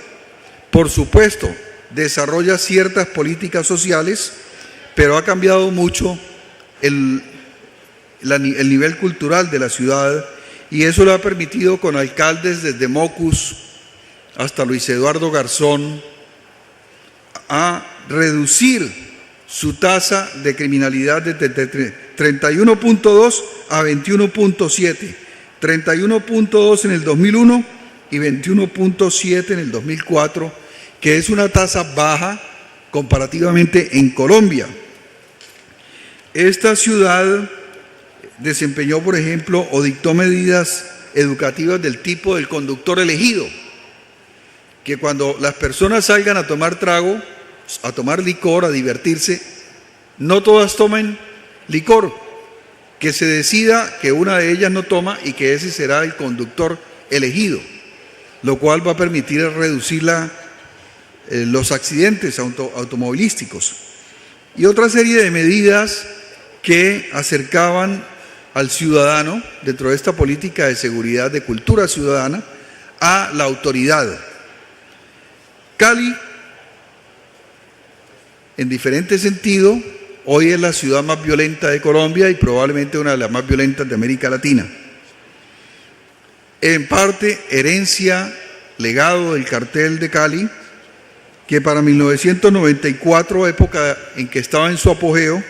Por supuesto, desarrolla ciertas políticas sociales, pero ha cambiado mucho el nivel cultural de la ciudad, y eso lo ha permitido con alcaldes desde Mocus hasta Luis Eduardo Garzón a reducir su tasa de criminalidad desde 31.2 a 21.7, 31.2 en el 2001 y 21.7 en el 2004, que es una tasa baja comparativamente en Colombia. Esta ciudad desempeñó, por ejemplo, o dictó medidas educativas del tipo del conductor elegido, que cuando las personas salgan a tomar trago, a tomar licor, a divertirse, no todas tomen licor, que se decida que una de ellas no toma y que ese será el conductor elegido, lo cual va a permitir reducir los accidentes automovilísticos. Y otra serie de medidas que acercaban al ciudadano, dentro de esta política de seguridad, de cultura ciudadana, a la autoridad. Cali, en diferente sentido, hoy es la ciudad más violenta de Colombia y probablemente una de las más violentas de América Latina. En parte, herencia, legado del cartel de Cali, que para 1994, época en que estaba en su apogeo,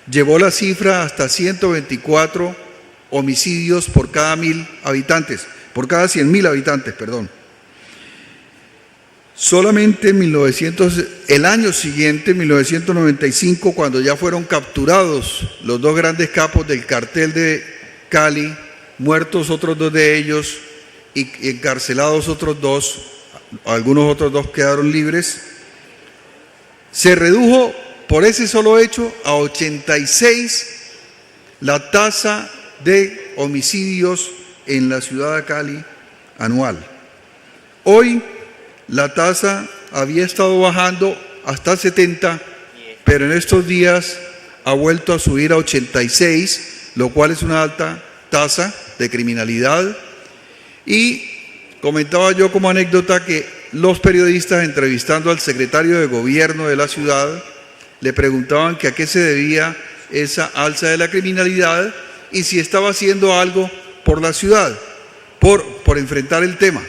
llevó la cifra hasta 124 homicidios por cada 1.000 habitantes, por cada 100.000 habitantes, perdón. Solamente el año siguiente, 1995, cuando ya fueron capturados los dos grandes capos del cartel de Cali, muertos otros dos de ellos y encarcelados otros dos, algunos otros dos quedaron libres, se redujo por ese solo hecho a 86 la tasa de homicidios en la ciudad de Cali anual. Hoy la tasa había estado bajando hasta 70, pero en estos días ha vuelto a subir a 86, lo cual es una alta tasa de criminalidad. Y comentaba yo como anécdota que los periodistas, entrevistando al secretario de gobierno de la ciudad, le preguntaban que a qué se debía esa alza de la criminalidad y si estaba haciendo algo por la ciudad, por enfrentar el tema.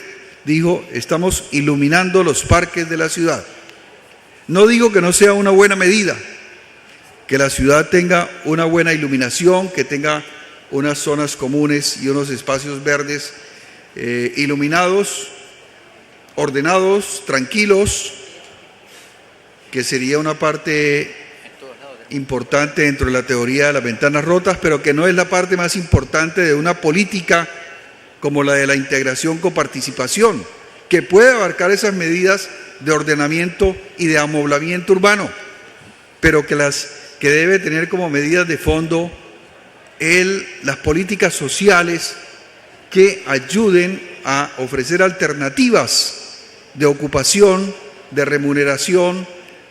Dijo, estamos iluminando los parques de la ciudad. No digo que no sea una buena medida, que la ciudad tenga una buena iluminación, que tenga unas zonas comunes y unos espacios verdes iluminados, ordenados, tranquilos, que sería una parte importante dentro de la teoría de las ventanas rotas, pero que no es la parte más importante de una política como la de la integración con participación, que puede abarcar esas medidas de ordenamiento y de amoblamiento urbano, pero que debe tener como medidas de fondo las políticas sociales que ayuden a ofrecer alternativas de ocupación, de remuneración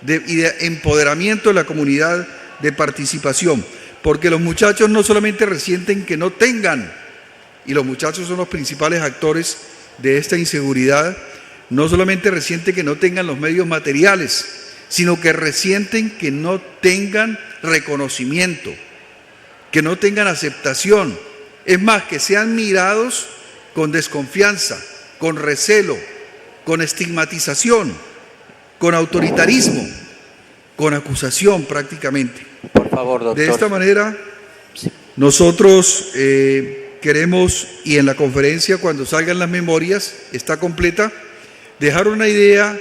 y de empoderamiento de la comunidad, de participación, porque los muchachos no solamente resienten que no tengan, y los muchachos son los principales actores de esta inseguridad, no solamente resienten que no tengan los medios materiales, sino que resienten que no tengan reconocimiento, que no tengan aceptación, es más, que sean mirados con desconfianza, con recelo, con estigmatización, con autoritarismo, con acusación prácticamente. Por favor, doctor. De esta manera, nosotros queremos, y en la conferencia cuando salgan las memorias, está completa, dejar una idea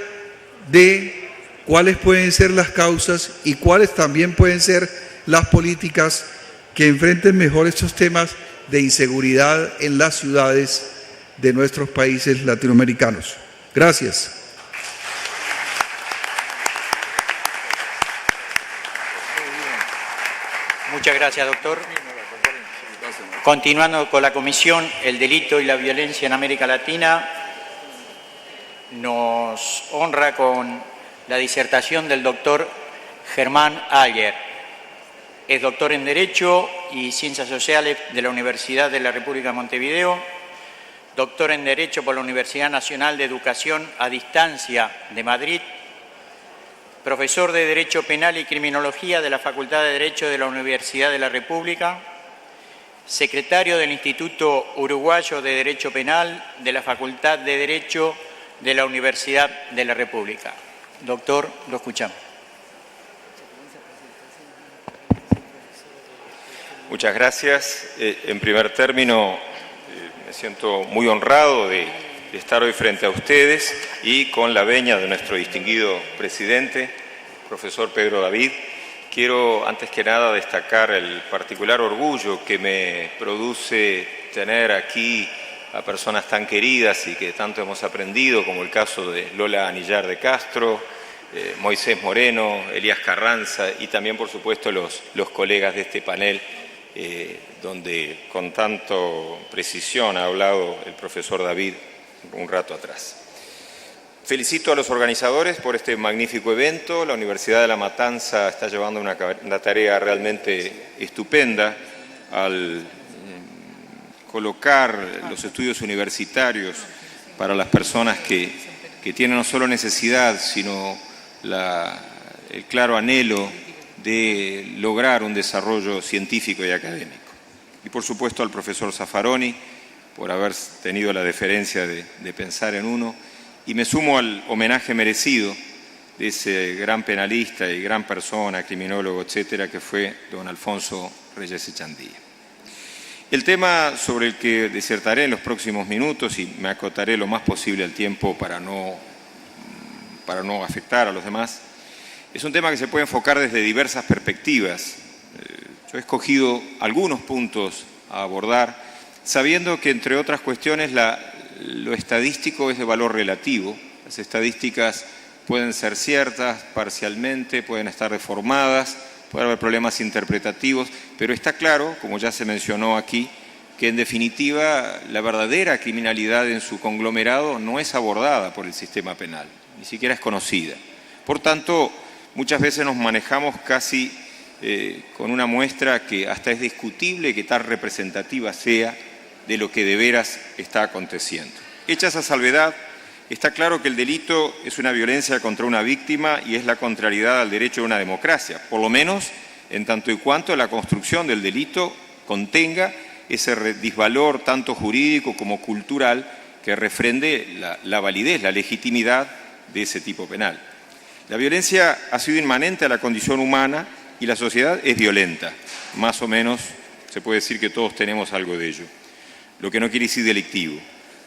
de cuáles pueden ser las causas y cuáles también pueden ser las políticas que enfrenten mejor estos temas de inseguridad en las ciudades de nuestros países latinoamericanos. Gracias. Muchas gracias, doctor. Continuando con la comisión, el delito y la violencia en América Latina, nos honra con la disertación del doctor Germán Aller. Es doctor en Derecho y Ciencias Sociales de la Universidad de la República de Montevideo, doctor en Derecho por la Universidad Nacional de Educación a Distancia de Madrid, profesor de Derecho Penal y Criminología de la Facultad de Derecho de la Universidad de la República, secretario del Instituto Uruguayo de Derecho Penal de la Facultad de Derecho de la Universidad de la República. Doctor, lo escuchamos. Muchas gracias. En primer término, me siento muy honrado de estar hoy frente a ustedes y con la venia de nuestro distinguido presidente, profesor Pedro David. Quiero, antes que nada, destacar el particular orgullo que me produce tener aquí a personas tan queridas y que tanto hemos aprendido, como el caso de Lola Anillar de Castro, Moisés Moreno, Elías Carranza y también, por supuesto, los colegas de este panel, donde con tanto precisión ha hablado el profesor David un rato atrás. Felicito a los organizadores por este magnífico evento. La Universidad de La Matanza está llevando una tarea realmente estupenda al colocar los estudios universitarios para las personas que tienen no solo necesidad, sino el claro anhelo de lograr un desarrollo científico y académico. Y por supuesto al profesor Zaffaroni por haber tenido la deferencia de pensar en uno, y me sumo al homenaje merecido de ese gran penalista y gran persona, criminólogo, etcétera, que fue don Alfonso Reyes Echandía. El tema sobre el que disertaré en los próximos minutos, y me acotaré lo más posible al tiempo para no afectar a los demás, es un tema que se puede enfocar desde diversas perspectivas. Yo he escogido algunos puntos a abordar, sabiendo que, entre otras cuestiones, lo estadístico es de valor relativo. Las estadísticas pueden ser ciertas parcialmente, pueden estar deformadas, puede haber problemas interpretativos, pero está claro, como ya se mencionó aquí, que en definitiva la verdadera criminalidad en su conglomerado no es abordada por el sistema penal, ni siquiera es conocida. Por tanto, muchas veces nos manejamos casi con una muestra que hasta es discutible que tan representativa sea de lo que de veras está aconteciendo. Hecha esa salvedad, está claro que el delito es una violencia contra una víctima y es la contrariedad al derecho de una democracia, por lo menos en tanto y cuanto la construcción del delito contenga ese disvalor tanto jurídico como cultural que refrende la validez, la legitimidad de ese tipo penal. La violencia ha sido inmanente a la condición humana y la sociedad es violenta. Más o menos se puede decir que todos tenemos algo de ello, lo que no quiere decir delictivo.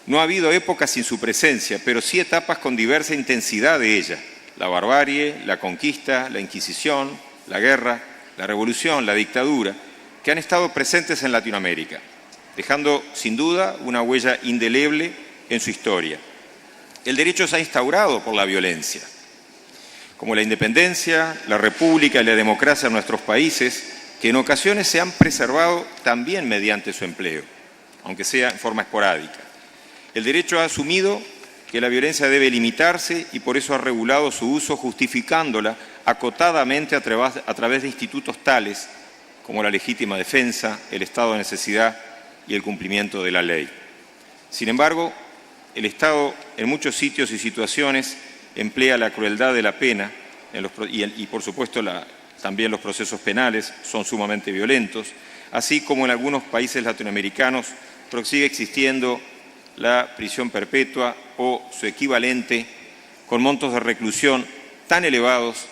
No ha habido épocas sin su presencia, pero sí etapas con diversa intensidad de ella. La barbarie, la conquista, la Inquisición, la guerra. la revolución, la dictadura, que han estado presentes en Latinoamérica, dejando sin duda una huella indeleble en su historia. El derecho se ha instaurado por la violencia, como la independencia, la república y la democracia en nuestros países, que en ocasiones se han preservado también mediante su empleo, aunque sea en forma esporádica. El derecho ha asumido que la violencia debe limitarse y por eso ha regulado su uso, justificándola acotadamente a través de institutos tales como la legítima defensa, el estado de necesidad y el cumplimiento de la ley. Sin embargo, el Estado en muchos sitios y situaciones emplea la crueldad de la pena y por supuesto también los procesos penales son sumamente violentos, así como en algunos países latinoamericanos sigue existiendo la prisión perpetua o su equivalente con montos de reclusión tan elevados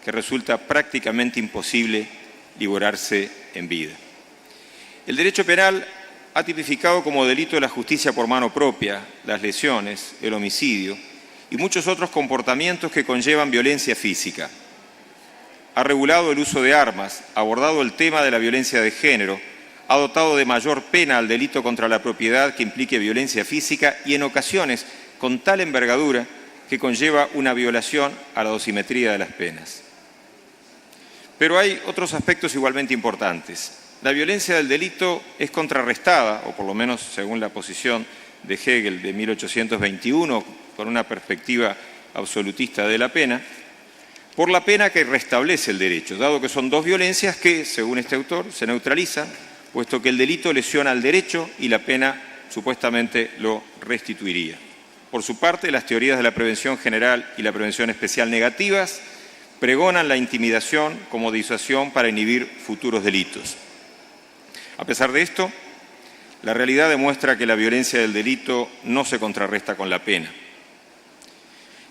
que resulta prácticamente imposible librarse en vida. El derecho penal ha tipificado como delito la justicia por mano propia, las lesiones, el homicidio y muchos otros comportamientos que conllevan violencia física. Ha regulado el uso de armas, ha abordado el tema de la violencia de género, ha dotado de mayor pena al delito contra la propiedad que implique violencia física y en ocasiones con tal envergadura que conlleva una violación a la dosimetría de las penas. Pero hay otros aspectos igualmente importantes. La violencia del delito es contrarrestada, o por lo menos según la posición de Hegel de 1821, con una perspectiva absolutista de la pena, por la pena que restablece el derecho, dado que son dos violencias que, según este autor, se neutralizan, puesto que el delito lesiona al derecho y la pena supuestamente lo restituiría. Por su parte, las teorías de la prevención general y la prevención especial negativas pregonan la intimidación como disuasión para inhibir futuros delitos. A pesar de esto, la realidad demuestra que la violencia del delito no se contrarresta con la pena,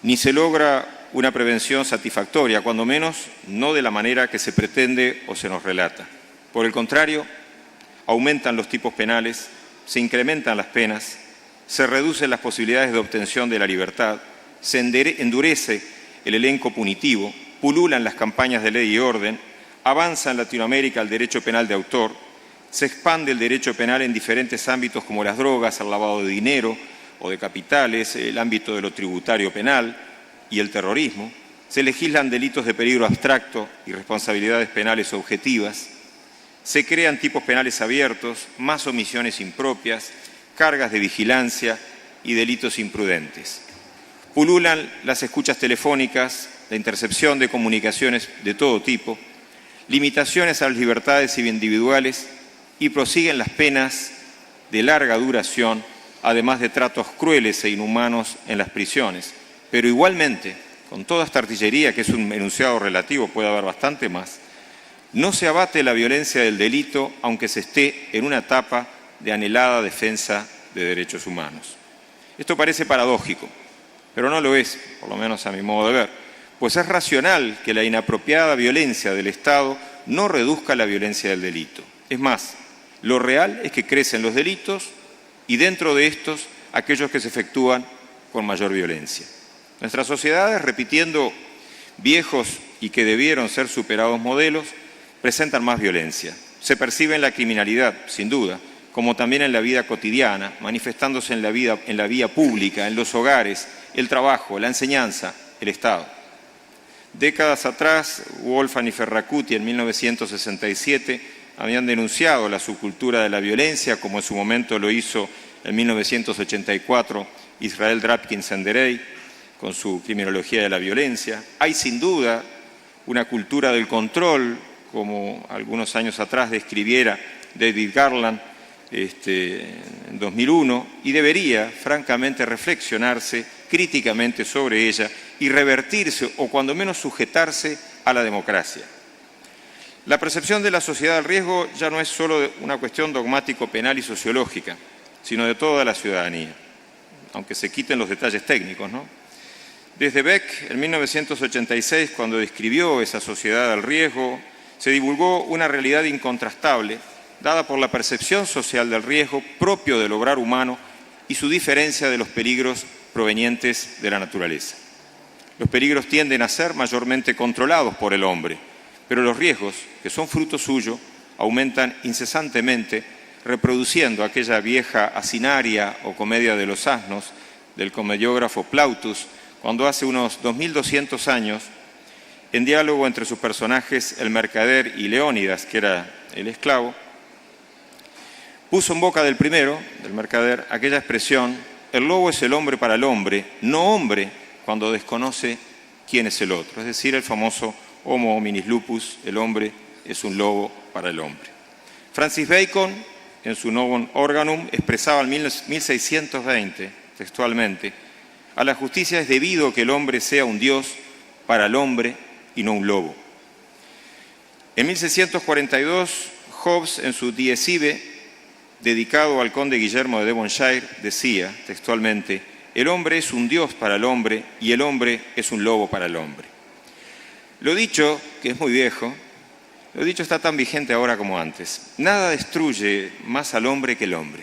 ni se logra una prevención satisfactoria, cuando menos no de la manera que se pretende o se nos relata. Por el contrario, aumentan los tipos penales, se incrementan las penas, se reducen las posibilidades de obtención de la libertad, se endurece el elenco punitivo, pululan las campañas de ley y orden, avanza en Latinoamérica el derecho penal de autor, se expande el derecho penal en diferentes ámbitos como las drogas, el lavado de dinero o de capitales, el ámbito de lo tributario penal y el terrorismo, se legislan delitos de peligro abstracto y responsabilidades penales objetivas, se crean tipos penales abiertos, más omisiones impropias, cargas de vigilancia y delitos imprudentes. Pululan las escuchas telefónicas, la intercepción de comunicaciones de todo tipo, limitaciones a las libertades individuales y prosiguen las penas de larga duración, además de tratos crueles e inhumanos en las prisiones. Pero igualmente, con toda esta artillería, que es un enunciado relativo, puede haber bastante más, no se abate la violencia del delito aunque se esté en una etapa de anhelada defensa de derechos humanos. Esto parece paradójico, pero no lo es, por lo menos a mi modo de ver, pues es racional que la inapropiada violencia del Estado no reduzca la violencia del delito. Es más, lo real es que crecen los delitos y dentro de estos aquellos que se efectúan con mayor violencia. Nuestras sociedades, repitiendo viejos y que debieron ser superados modelos, presentan más violencia. Se percibe en la criminalidad, sin duda, como también en la vida cotidiana, manifestándose en la vía pública, en los hogares, el trabajo, la enseñanza, el Estado. Décadas atrás, Wolfgang y Ferracuti en 1967 habían denunciado la subcultura de la violencia, como en su momento lo hizo en 1984 Israel Drapkin-Senderey, con su criminología de la violencia. Hay sin duda una cultura del control, como algunos años atrás describiera David Garland en 2001, y debería, francamente, reflexionarse críticamente sobre ella y revertirse, o cuando menos sujetarse a la democracia. La percepción de la sociedad del riesgo ya no es solo una cuestión dogmático-penal y sociológica, sino de toda la ciudadanía, aunque se quiten los detalles técnicos, ¿no? Desde Beck, en 1986, cuando describió esa sociedad del riesgo, se divulgó una realidad incontrastable, dada por la percepción social del riesgo propio del obrar humano y su diferencia de los peligros provenientes de la naturaleza. Los peligros tienden a ser mayormente controlados por el hombre, pero los riesgos, que son fruto suyo, aumentan incesantemente, reproduciendo aquella vieja asinaria o comedia de los asnos del comediógrafo Plautus, cuando hace unos 2200 años, en diálogo entre sus personajes, el mercader y Leónidas, que era el esclavo, puso en boca del primero, del mercader, aquella expresión: el lobo es el hombre para el hombre, no hombre cuando desconoce quién es el otro. Es decir, el famoso homo hominis lupus, el hombre es un lobo para el hombre. Francis Bacon, en su Novum Organum, expresaba en 1620, textualmente: a la justicia es debido que el hombre sea un Dios para el hombre y no un lobo. En 1642, Hobbes, en su Dies Irae, dedicado al conde Guillermo de Devonshire, decía textualmente: el hombre es un Dios para el hombre y el hombre es un lobo para el hombre. Lo dicho, que es muy viejo, lo dicho está tan vigente ahora como antes. Nada destruye más al hombre que el hombre.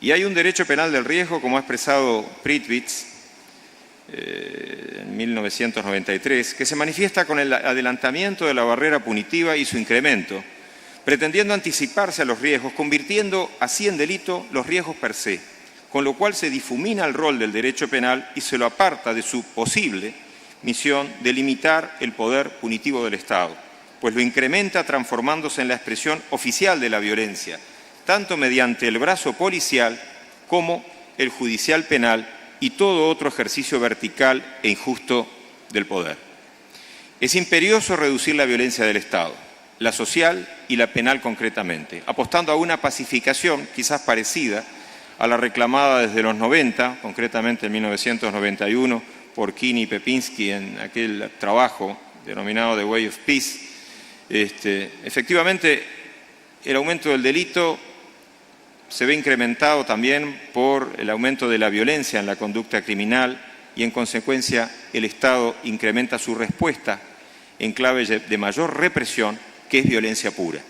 Y hay un derecho penal del riesgo, como ha expresado Pritvitz en 1993, que se manifiesta con el adelantamiento de la barrera punitiva y su incremento, pretendiendo anticiparse a los riesgos, convirtiendo así en delito los riesgos per se, con lo cual se difumina el rol del derecho penal y se lo aparta de su posible misión de limitar el poder punitivo del Estado, pues lo incrementa transformándose en la expresión oficial de la violencia, tanto mediante el brazo policial como el judicial penal y todo otro ejercicio vertical e injusto del poder. Es imperioso reducir la violencia del Estado, la social y la penal concretamente, apostando a una pacificación quizás parecida a la reclamada desde los 90, concretamente en 1991, por Kinney y Pepinski en aquel trabajo denominado The Way of Peace. Efectivamente, el aumento del delito se ve incrementado también por el aumento de la violencia en la conducta criminal y, en consecuencia, el Estado incrementa su respuesta en clave de mayor represión, que es violencia pura.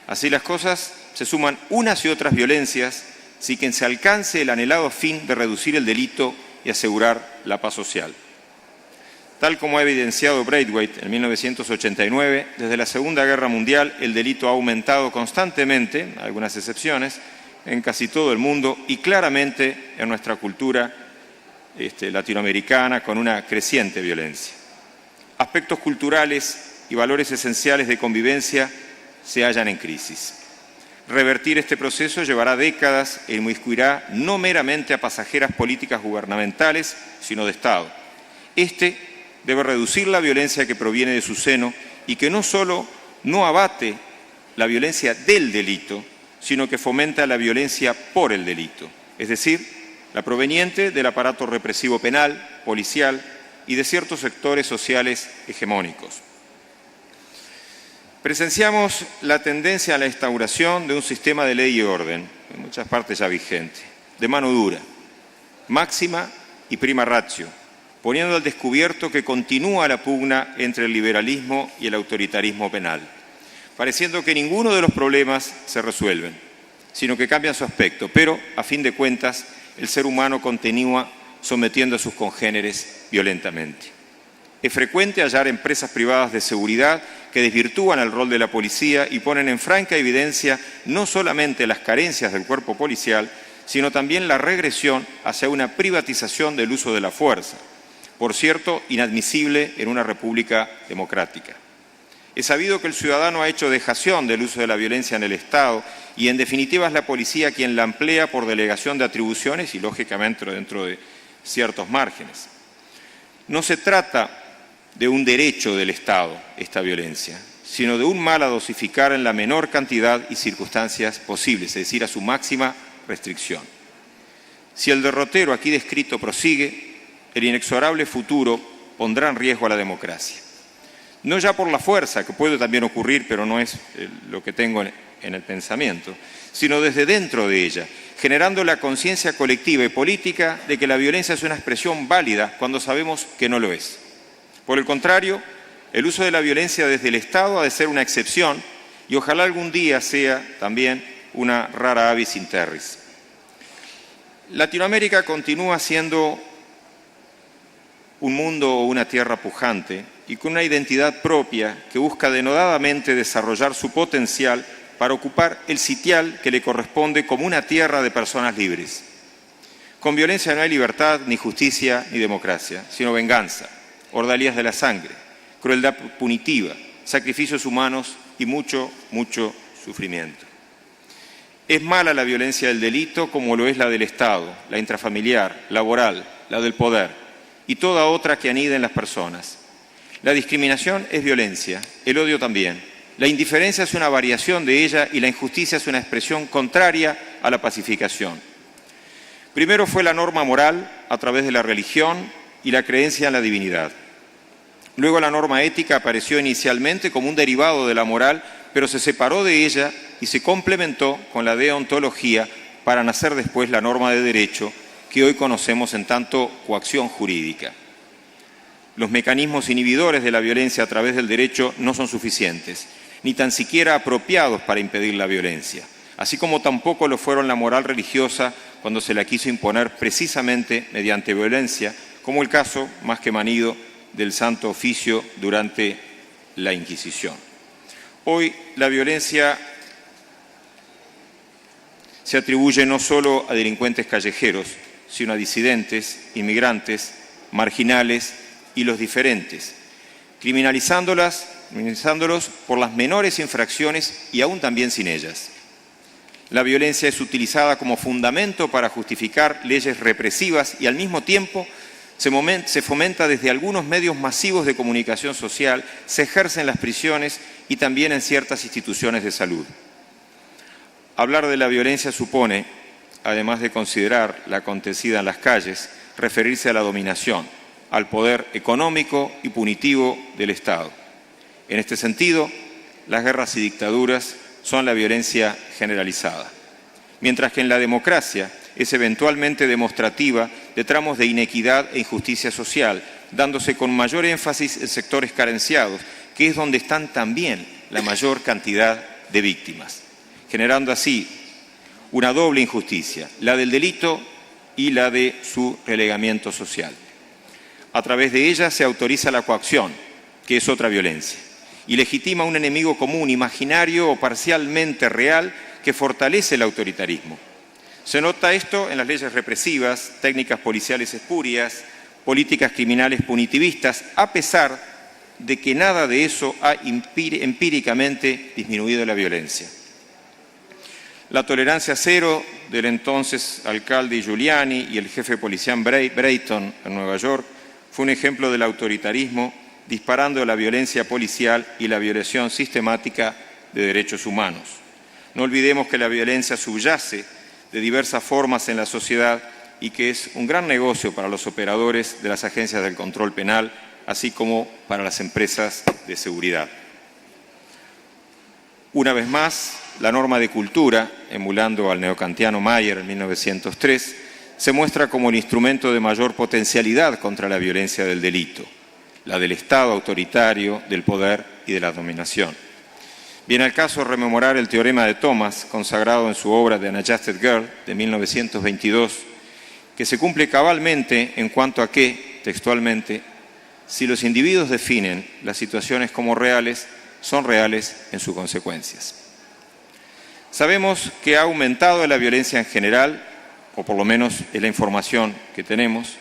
Así las cosas, se suman unas y otras violencias sin que se alcance el anhelado fin de reducir el delito y asegurar la paz social. Tal como ha evidenciado Braithwaite en 1989, desde la Segunda Guerra Mundial el delito ha aumentado constantemente, algunas excepciones, en casi todo el mundo y claramente en nuestra cultura latinoamericana, con una creciente violencia. Aspectos culturales y valores esenciales de convivencia se hallan en crisis. Revertir este proceso llevará décadas e inmiscuirá no meramente a pasajeras políticas gubernamentales, sino de Estado. Este debe reducir la violencia que proviene de su seno y que no solo no abate la violencia del delito, sino que fomenta la violencia por el delito, es decir, la proveniente del aparato represivo penal, policial y de ciertos sectores sociales hegemónicos. Presenciamos la tendencia a la instauración de un sistema de ley y orden, en muchas partes ya vigente, de mano dura, máxima y prima ratio, poniendo al descubierto que continúa la pugna entre el liberalismo y el autoritarismo penal, pareciendo que ninguno de los problemas se resuelven, sino que cambian su aspecto, pero, a fin de cuentas, el ser humano continúa sometiendo a sus congéneres violentamente. Es frecuente hallar empresas privadas de seguridad que desvirtúan el rol de la policía y ponen en franca evidencia no solamente las carencias del cuerpo policial, sino también la regresión hacia una privatización del uso de la fuerza, por cierto, inadmisible en una república democrática. Es sabido que el ciudadano ha hecho dejación del uso de la violencia en el Estado y, en definitiva, es la policía quien la emplea por delegación de atribuciones y, lógicamente, dentro de ciertos márgenes. No se trata de un derecho del Estado esta violencia, sino de un mal a dosificar en la menor cantidad y circunstancias posibles, es decir, a su máxima restricción. Si el derrotero aquí descrito prosigue, el inexorable futuro pondrá en riesgo a la democracia. No ya por la fuerza, que puede también ocurrir, pero no es lo que tengo en el pensamiento, sino desde dentro de ella, generando la conciencia colectiva y política de que la violencia es una expresión válida cuando sabemos que no lo es. Por el contrario, el uso de la violencia desde el Estado ha de ser una excepción y ojalá algún día sea también una rara avis in terris. Latinoamérica continúa siendo un mundo o una tierra pujante y con una identidad propia que busca denodadamente desarrollar su potencial para ocupar el sitial que le corresponde como una tierra de personas libres. Con violencia no hay libertad, ni justicia, ni democracia, sino venganza, ordalías de la sangre, crueldad punitiva, sacrificios humanos y mucho, mucho sufrimiento. Es mala la violencia del delito como lo es la del Estado, la intrafamiliar, laboral, la del poder y toda otra que anida en las personas. La discriminación es violencia, el odio también. La indiferencia es una variación de ella y la injusticia es una expresión contraria a la pacificación. Primero fue la norma moral a través de la religión y la creencia en la divinidad. Luego la norma ética apareció inicialmente como un derivado de la moral, pero se separó de ella y se complementó con la deontología para nacer después la norma de derecho que hoy conocemos en tanto coacción jurídica. Los mecanismos inhibidores de la violencia a través del derecho no son suficientes, ni tan siquiera apropiados para impedir la violencia, así como tampoco lo fueron la moral religiosa cuando se la quiso imponer precisamente mediante violencia, como el caso, más que manido, del Santo Oficio durante la Inquisición. Hoy la violencia se atribuye no solo a delincuentes callejeros, sino a disidentes, inmigrantes, marginales y los diferentes, criminalizándolos por las menores infracciones y aún también sin ellas. La violencia es utilizada como fundamento para justificar leyes represivas y al mismo tiempo se fomenta desde algunos medios masivos de comunicación social, se ejerce en las prisiones y también en ciertas instituciones de salud. Hablar de la violencia supone, además de considerar la acontecida en las calles, referirse a la dominación, al poder económico y punitivo del Estado. En este sentido, las guerras y dictaduras son la violencia generalizada, mientras que en la democracia es eventualmente demostrativa de tramos de inequidad e injusticia social, dándose con mayor énfasis en sectores carenciados, que es donde están también la mayor cantidad de víctimas, generando así una doble injusticia, la del delito y la de su relegamiento social. A través de ella se autoriza la coacción, que es otra violencia, y legitima un enemigo común, imaginario o parcialmente real, que fortalece el autoritarismo. Se nota esto en las leyes represivas, técnicas policiales espurias, políticas criminales punitivistas, a pesar de que nada de eso ha empíricamente disminuido la violencia. La tolerancia cero del entonces alcalde Giuliani y el jefe policial Brayton en Nueva York fue un ejemplo del autoritarismo disparando la violencia policial y la violación sistemática de derechos humanos. No olvidemos que la violencia subyace de diversas formas en la sociedad y que es un gran negocio para los operadores de las agencias del control penal, así como para las empresas de seguridad. Una vez más, la norma de cultura, emulando al neokantiano Mayer en 1903, se muestra como el instrumento de mayor potencialidad contra la violencia del delito, la del Estado autoritario, del poder y de la dominación. Viene al caso rememorar el teorema de Thomas, consagrado en su obra The Unadjusted Girl de 1922, que se cumple cabalmente en cuanto a que, textualmente, si los individuos definen las situaciones como reales, son reales en sus consecuencias. Sabemos que ha aumentado la violencia en general, o por lo menos es la información que tenemos,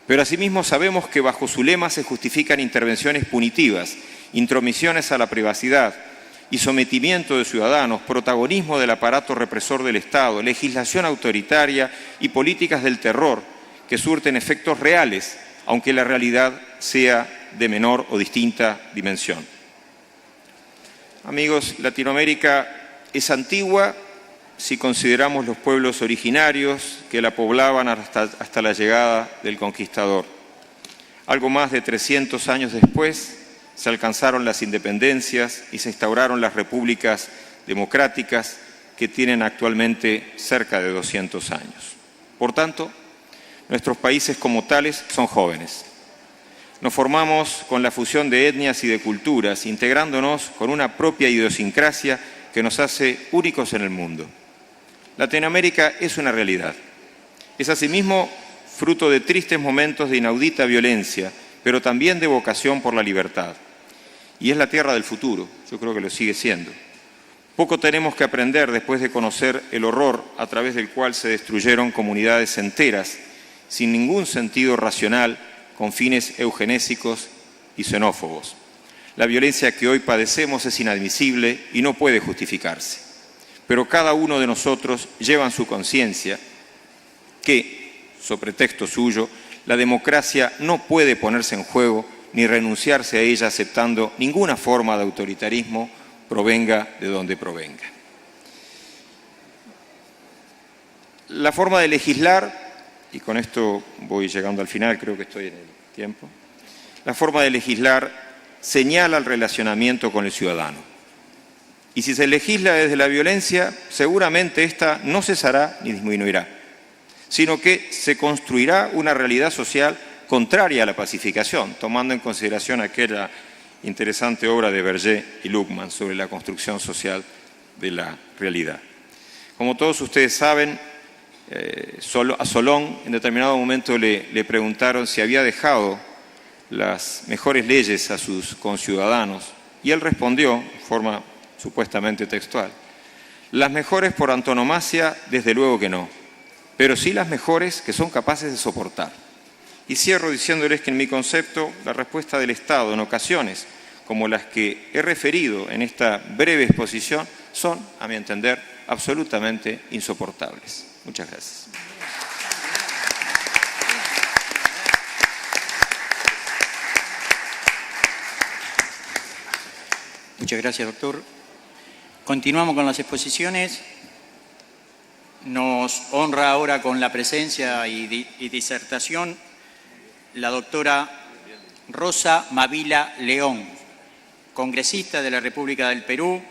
pero asimismo sabemos que bajo su lema se justifican intervenciones punitivas, intromisiones a la privacidad y sometimiento de ciudadanos, protagonismo del aparato represor del Estado, legislación autoritaria y políticas del terror que surten efectos reales, aunque la realidad sea de menor o distinta dimensión. Amigos, Latinoamérica es antigua si consideramos los pueblos originarios que la poblaban hasta la llegada del conquistador. Algo más de 300 años después se alcanzaron las independencias y se instauraron las repúblicas democráticas que tienen actualmente cerca de 200 años. Por tanto, nuestros países como tales son jóvenes. Nos formamos con la fusión de etnias y de culturas, integrándonos con una propia idiosincrasia que nos hace únicos en el mundo. Latinoamérica es una realidad. Es asimismo fruto de tristes momentos de inaudita violencia, pero también de vocación por la libertad. Y es la tierra del futuro, yo creo que lo sigue siendo. Poco tenemos que aprender después de conocer el horror a través del cual se destruyeron comunidades enteras, sin ningún sentido racional, con fines eugenésicos y xenófobos. La violencia que hoy padecemos es inadmisible y no puede justificarse. Pero cada uno de nosotros lleva en su conciencia que, sobre texto suyo, la democracia no puede ponerse en juego ni renunciarse a ella aceptando ninguna forma de autoritarismo, provenga de donde provenga. La forma de legislar, y con esto voy llegando al final, creo que estoy en el tiempo, la forma de legislar señala el relacionamiento con el ciudadano. Y si se legisla desde la violencia, seguramente esta no cesará ni disminuirá, sino que se construirá una realidad social contraria a la pacificación, tomando en consideración aquella interesante obra de Berger y Luckmann sobre la construcción social de la realidad. Como todos ustedes saben, a Solón en determinado momento le preguntaron si había dejado las mejores leyes a sus conciudadanos y él respondió, de forma supuestamente textual, las mejores por antonomasia, desde luego que no, pero sí las mejores que son capaces de soportar. Y cierro diciéndoles que en mi concepto la respuesta del Estado en ocasiones, como las que he referido en esta breve exposición, son, a mi entender, absolutamente insoportables. Muchas gracias. Muchas gracias, doctor. Continuamos con las exposiciones. Nos honra ahora con la presencia y disertación la doctora Rosa Mavila León, congresista de la República del Perú,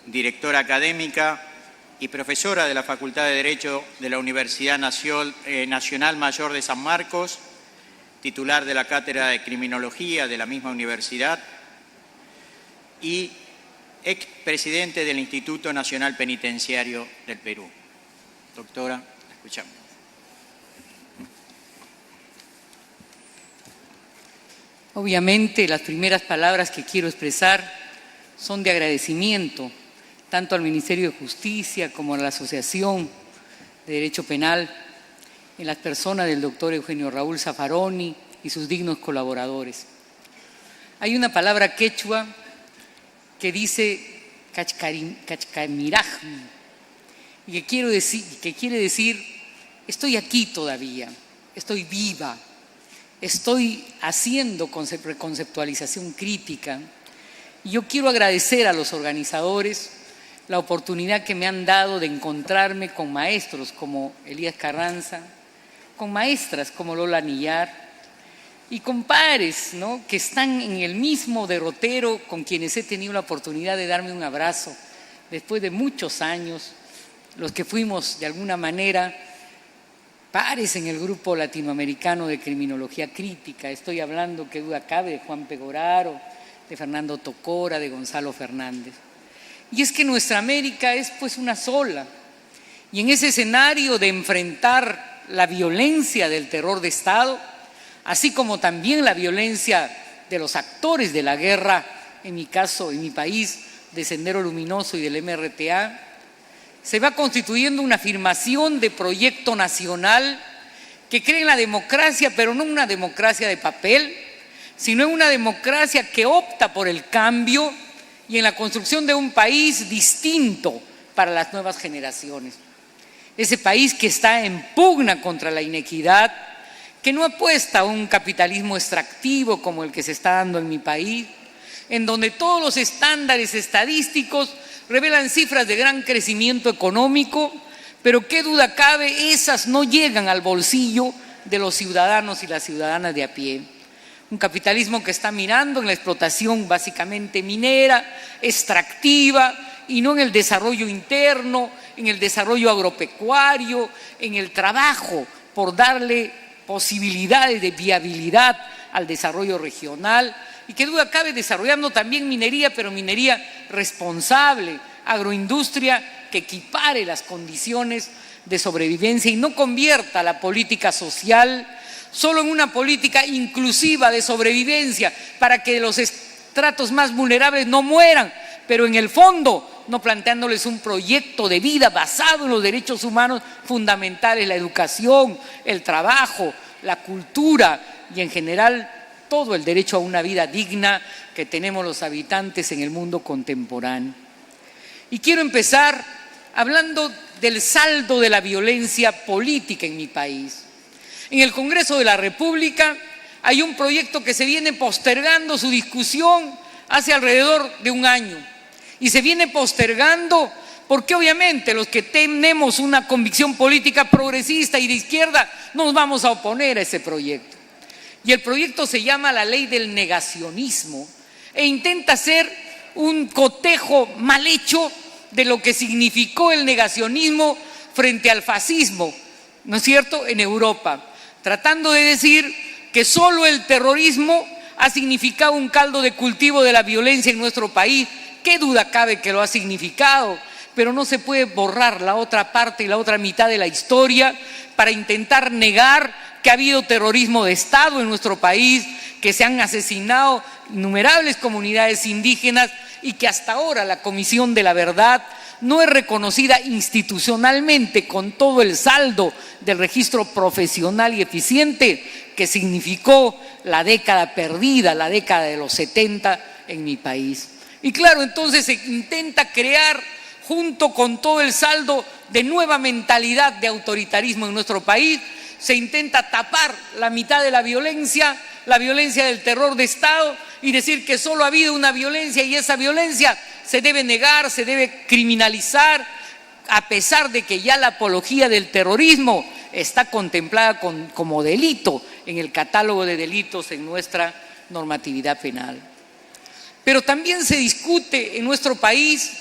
directora académica y profesora de la Facultad de Derecho de la Universidad Nacional Mayor de San Marcos, titular de la Cátedra de Criminología de la misma universidad y expresidente del Instituto Nacional Penitenciario del Perú. Doctora, la escuchamos. Obviamente, las primeras palabras que quiero expresar son de agradecimiento, tanto al Ministerio de Justicia como a la Asociación de Derecho Penal, en las personas del doctor Eugenio Raúl Zaffaroni y sus dignos colaboradores. Hay una palabra quechua que dice cachcamirajmi, y que quiere decir, estoy aquí todavía, estoy viva, estoy haciendo reconceptualización crítica. Y yo quiero agradecer a los organizadores la oportunidad que me han dado de encontrarme con maestros como Elías Carranza, con maestras como Lola Nillar y con pares, ¿no?, que están en el mismo derrotero, con quienes he tenido la oportunidad de darme un abrazo después de muchos años, los que fuimos de alguna manera pares en el grupo latinoamericano de criminología crítica. Estoy hablando, que duda cabe, de Juan Pegoraro, de Fernando Tocora, de Gonzalo Fernández. Y es que nuestra América es pues una sola, y en ese escenario de enfrentar la violencia del terror de Estado, así como también la violencia de los actores de la guerra, en mi caso, en mi país, de Sendero Luminoso y del MRTA, se va constituyendo una afirmación de proyecto nacional que cree en la democracia, pero no una democracia de papel, sino en una democracia que opta por el cambio y en la construcción de un país distinto para las nuevas generaciones. Ese país que está en pugna contra la inequidad, que no apuesta a un capitalismo extractivo como el que se está dando en mi país, en donde todos los estándares estadísticos revelan cifras de gran crecimiento económico, pero qué duda cabe, esas no llegan al bolsillo de los ciudadanos y las ciudadanas de a pie. Un capitalismo que está mirando en la explotación básicamente minera, extractiva, y no en el desarrollo interno, en el desarrollo agropecuario, en el trabajo por darle posibilidades de viabilidad al desarrollo regional, y que duda cabe desarrollando también minería, pero minería responsable, agroindustria que equipare las condiciones de sobrevivencia y no convierta la política social solo en una política inclusiva de sobrevivencia para que los estratos más vulnerables no mueran, pero en el fondo no planteándoles un proyecto de vida basado en los derechos humanos fundamentales, la educación, el trabajo, la cultura y en general todo el derecho a una vida digna que tenemos los habitantes en el mundo contemporáneo. Y quiero empezar hablando del saldo de la violencia política en mi país. En el Congreso de la República hay un proyecto que se viene postergando su discusión hace alrededor de un año. Y se viene postergando porque obviamente los que tenemos una convicción política progresista y de izquierda no nos vamos a oponer a ese proyecto. Y el proyecto se llama la Ley del Negacionismo e intenta ser un cotejo mal hecho de lo que significó el negacionismo frente al fascismo, ¿no es cierto?, en Europa, tratando de decir que solo el terrorismo ha significado un caldo de cultivo de la violencia en nuestro país. Qué duda cabe que lo ha significado, pero no se puede borrar la otra parte y la otra mitad de la historia para intentar negar que ha habido terrorismo de Estado en nuestro país, que se han asesinado innumerables comunidades indígenas y que hasta ahora la Comisión de la Verdad no es reconocida institucionalmente con todo el saldo del registro profesional y eficiente que significó la década perdida, la década de los 70 en mi país. Y claro, entonces se intenta crear, junto con todo el saldo de nueva mentalidad de autoritarismo en nuestro país, se intenta tapar la mitad de la violencia del terror de Estado y decir que solo ha habido una violencia y esa violencia se debe negar, se debe criminalizar, a pesar de que ya la apología del terrorismo está contemplada como delito en el catálogo de delitos en nuestra normatividad penal. Pero también se discute en nuestro país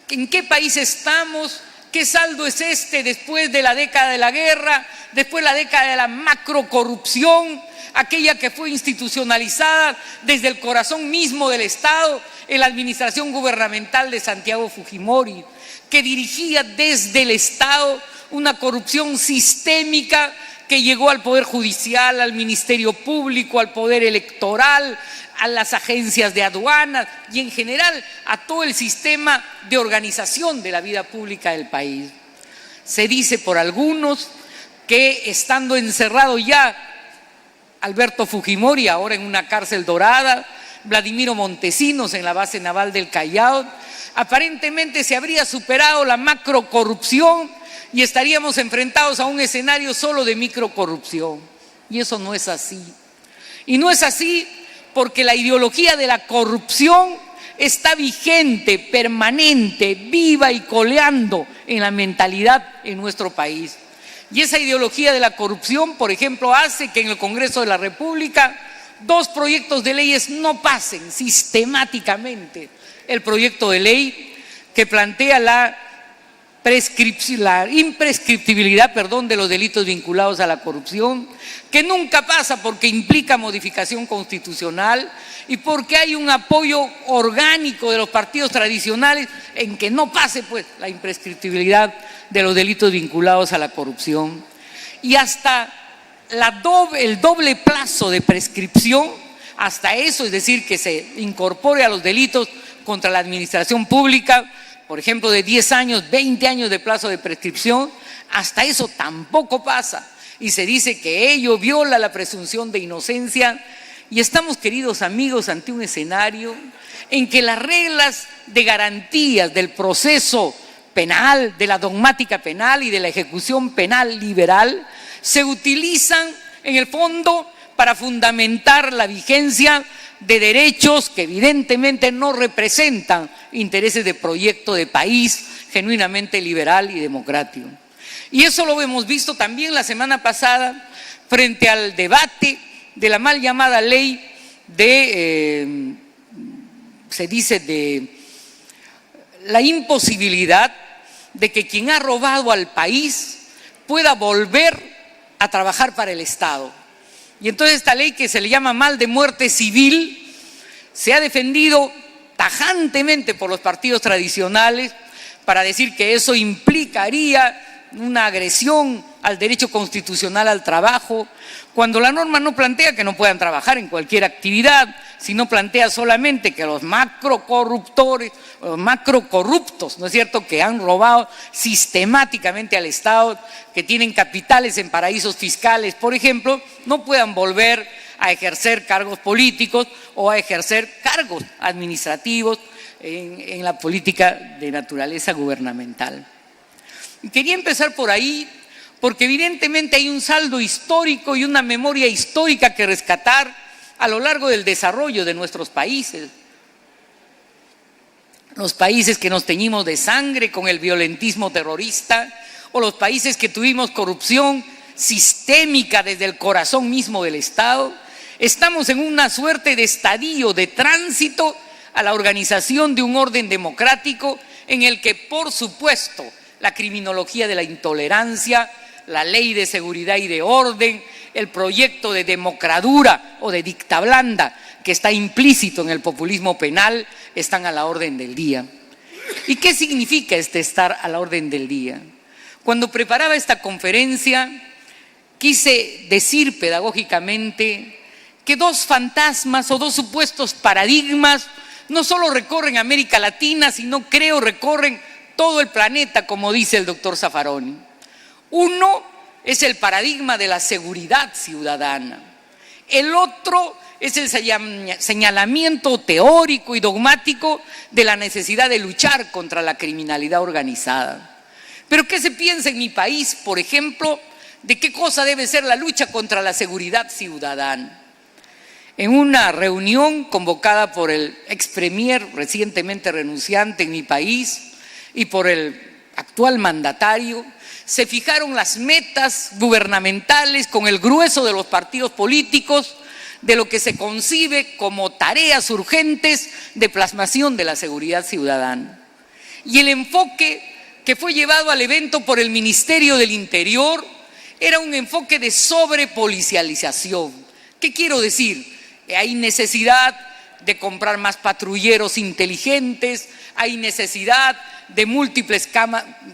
en qué país estamos, qué saldo es este después de la década de la guerra, después de la década de la macrocorrupción, aquella que fue institucionalizada desde el corazón mismo del Estado en la administración gubernamental de Santiago Fujimori, que dirigía desde el Estado una corrupción sistémica que llegó al Poder Judicial, al Ministerio Público, al Poder Electoral, a las agencias de aduanas y en general a todo el sistema de organización de la vida pública del país. Se dice por algunos que estando encerrado ya Alberto Fujimori, ahora en una cárcel dorada, Vladimiro Montesinos en la base naval del Callao, aparentemente se habría superado la macrocorrupción y estaríamos enfrentados a un escenario solo de microcorrupción. Y eso no es así. Y no es así porque la ideología de la corrupción está vigente, permanente, viva y coleando en la mentalidad en nuestro país. Y esa ideología de la corrupción, por ejemplo, hace que en el Congreso de la República 2 proyectos de leyes no pasen sistemáticamente. El proyecto de ley que plantea la imprescriptibilidad de los delitos vinculados a la corrupción, que nunca pasa porque implica modificación constitucional y porque hay un apoyo orgánico de los partidos tradicionales en que no pase pues la imprescriptibilidad de los delitos vinculados a la corrupción. Y hasta el doble plazo de prescripción, hasta eso, es decir, que se incorpore a los delitos contra la administración pública, por ejemplo, de 10 años, 20 años de plazo de prescripción, hasta eso tampoco pasa. Y se dice que ello viola la presunción de inocencia. Y estamos, queridos amigos, ante un escenario en que las reglas de garantías del proceso penal, de la dogmática penal y de la ejecución penal liberal se utilizan en el fondo para fundamentar la vigencia de derechos que evidentemente no representan intereses de proyecto de país genuinamente liberal y democrático. Y eso lo hemos visto también la semana pasada frente al debate de la mal llamada ley de la imposibilidad de que quien ha robado al país pueda volver a trabajar para el Estado. Y entonces esta ley, que se le llama mal de muerte civil, se ha defendido tajantemente por los partidos tradicionales para decir que eso implicaría una agresión al derecho constitucional al trabajo, cuando la norma no plantea que no puedan trabajar en cualquier actividad, sino plantea solamente que los macrocorruptores, los macrocorruptos, ¿no es cierto?, que han robado sistemáticamente al Estado, que tienen capitales en paraísos fiscales, por ejemplo, no puedan volver a ejercer cargos políticos o a ejercer cargos administrativos en la política de naturaleza gubernamental. Quería empezar por ahí porque evidentemente hay un saldo histórico y una memoria histórica que rescatar a lo largo del desarrollo de nuestros países. Los países que nos teñimos de sangre con el violentismo terrorista, o los países que tuvimos corrupción sistémica desde el corazón mismo del Estado, estamos en una suerte de estadio, de tránsito a la organización de un orden democrático en el que, por supuesto, la criminología de la intolerancia, la ley de seguridad y de orden, el proyecto de democradura o de dicta blanda que está implícito en el populismo penal, están a la orden del día. ¿Y qué significa este estar a la orden del día? Cuando preparaba esta conferencia, quise decir pedagógicamente que dos fantasmas o dos supuestos paradigmas no solo recorren América Latina, sino creo recorren todo el planeta, como dice el doctor Zaffaroni. Uno es el paradigma de la seguridad ciudadana. El otro es el señalamiento teórico y dogmático de la necesidad de luchar contra la criminalidad organizada. Pero ¿qué se piensa en mi país, por ejemplo, de qué cosa debe ser la lucha contra la seguridad ciudadana? En una reunión convocada por el ex premier recientemente renunciante en mi país y por el actual mandatario, se fijaron las metas gubernamentales con el grueso de los partidos políticos de lo que se concibe como tareas urgentes de plasmación de la seguridad ciudadana. Y el enfoque que fue llevado al evento por el Ministerio del Interior era un enfoque de sobrepolicialización. ¿Qué quiero decir? Hay necesidad de comprar más patrulleros inteligentes, hay necesidad de múltiples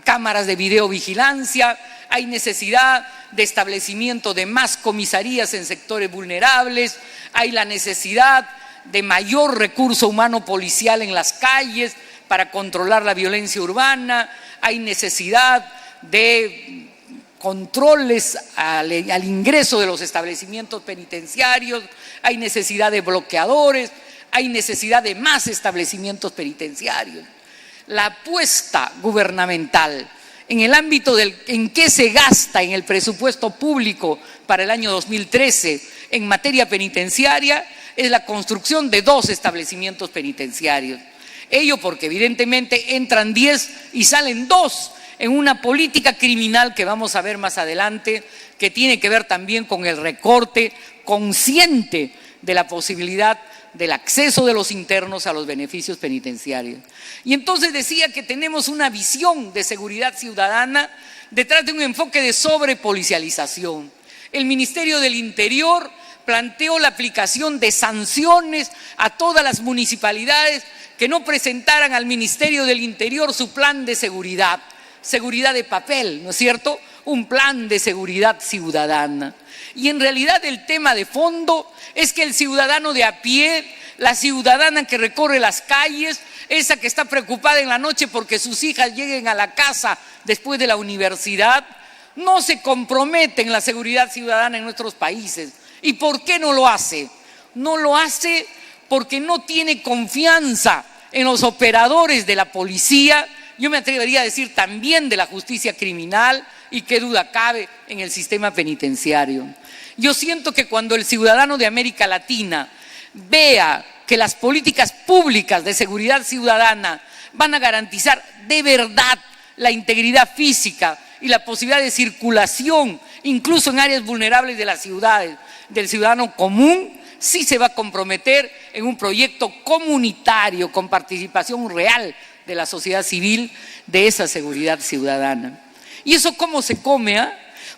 cámaras de videovigilancia, hay necesidad de establecimiento de más comisarías en sectores vulnerables, hay la necesidad de mayor recurso humano policial en las calles para controlar la violencia urbana, hay necesidad de controles al ingreso de los establecimientos penitenciarios, hay necesidad de bloqueadores, hay necesidad de más establecimientos penitenciarios. La apuesta gubernamental en el ámbito en qué se gasta en el presupuesto público para el año 2013 en materia penitenciaria es la construcción de 2 establecimientos penitenciarios. Ello porque evidentemente entran 10 y salen 2 en una política criminal que vamos a ver más adelante, que tiene que ver también con el recorte consciente de la posibilidad del acceso de los internos a los beneficios penitenciarios. Y entonces decía que tenemos una visión de seguridad ciudadana detrás de un enfoque de sobrepolicialización. El Ministerio del Interior planteó la aplicación de sanciones a todas las municipalidades que no presentaran al Ministerio del Interior su plan de seguridad de papel, ¿no es cierto? Un plan de seguridad ciudadana. Y en realidad el tema de fondo es que el ciudadano de a pie, la ciudadana que recorre las calles, esa que está preocupada en la noche porque sus hijas lleguen a la casa después de la universidad, no se compromete en la seguridad ciudadana en nuestros países. ¿Y por qué no lo hace? No lo hace porque no tiene confianza en los operadores de la policía, yo me atrevería a decir también de la justicia criminal, y qué duda cabe en el sistema penitenciario. Yo siento que cuando el ciudadano de América Latina vea que las políticas públicas de seguridad ciudadana van a garantizar de verdad la integridad física y la posibilidad de circulación, incluso en áreas vulnerables de las ciudades, del ciudadano común, sí se va a comprometer en un proyecto comunitario con participación real de la sociedad civil de esa seguridad ciudadana. ¿Y eso cómo se come?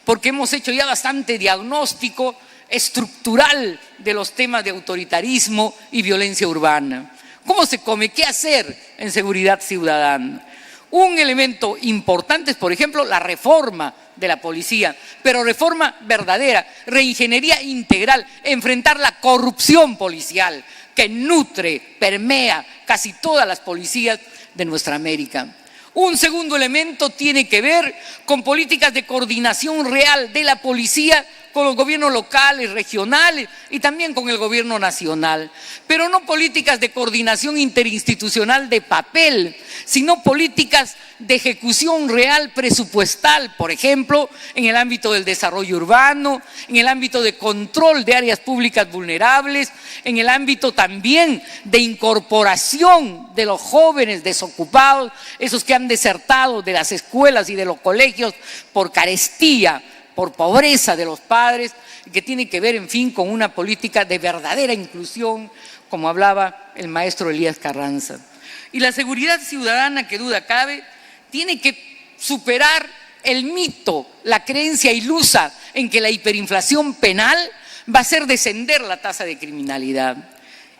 Porque hemos hecho ya bastante diagnóstico estructural de los temas de autoritarismo y violencia urbana. ¿Cómo se come? ¿Qué hacer en seguridad ciudadana? Un elemento importante es, por ejemplo, la reforma de la policía, pero reforma verdadera, reingeniería integral, enfrentar la corrupción policial que nutre, permea casi todas las policías de nuestra América. Un segundo elemento tiene que ver con políticas de coordinación real de la policía con los gobiernos locales, regionales y también con el gobierno nacional. Pero no políticas de coordinación interinstitucional de papel, sino políticas de ejecución real presupuestal, por ejemplo, en el ámbito del desarrollo urbano, en el ámbito de control de áreas públicas vulnerables, en el ámbito también de incorporación de los jóvenes desocupados, esos que han desertado de las escuelas y de los colegios por carestía, por pobreza de los padres, que tiene que ver, en fin, con una política de verdadera inclusión, como hablaba el maestro Elías Carranza. Y la seguridad ciudadana, que duda cabe, tiene que superar el mito, la creencia ilusa en que la hiperinflación penal va a hacer descender la tasa de criminalidad.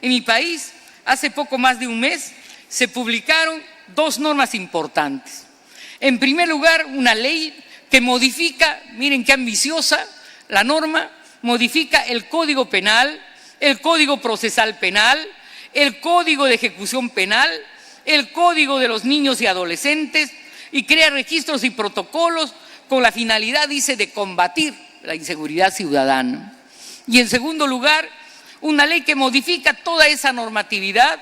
En mi país, hace poco más de un mes, se publicaron dos normas importantes. En primer lugar, una ley que modifica, miren qué ambiciosa, la norma modifica el Código Penal, el Código Procesal Penal, el Código de Ejecución Penal, el Código de los Niños y Adolescentes y crea registros y protocolos con la finalidad, dice, de combatir la inseguridad ciudadana. Y en segundo lugar, una ley que modifica toda esa normatividad,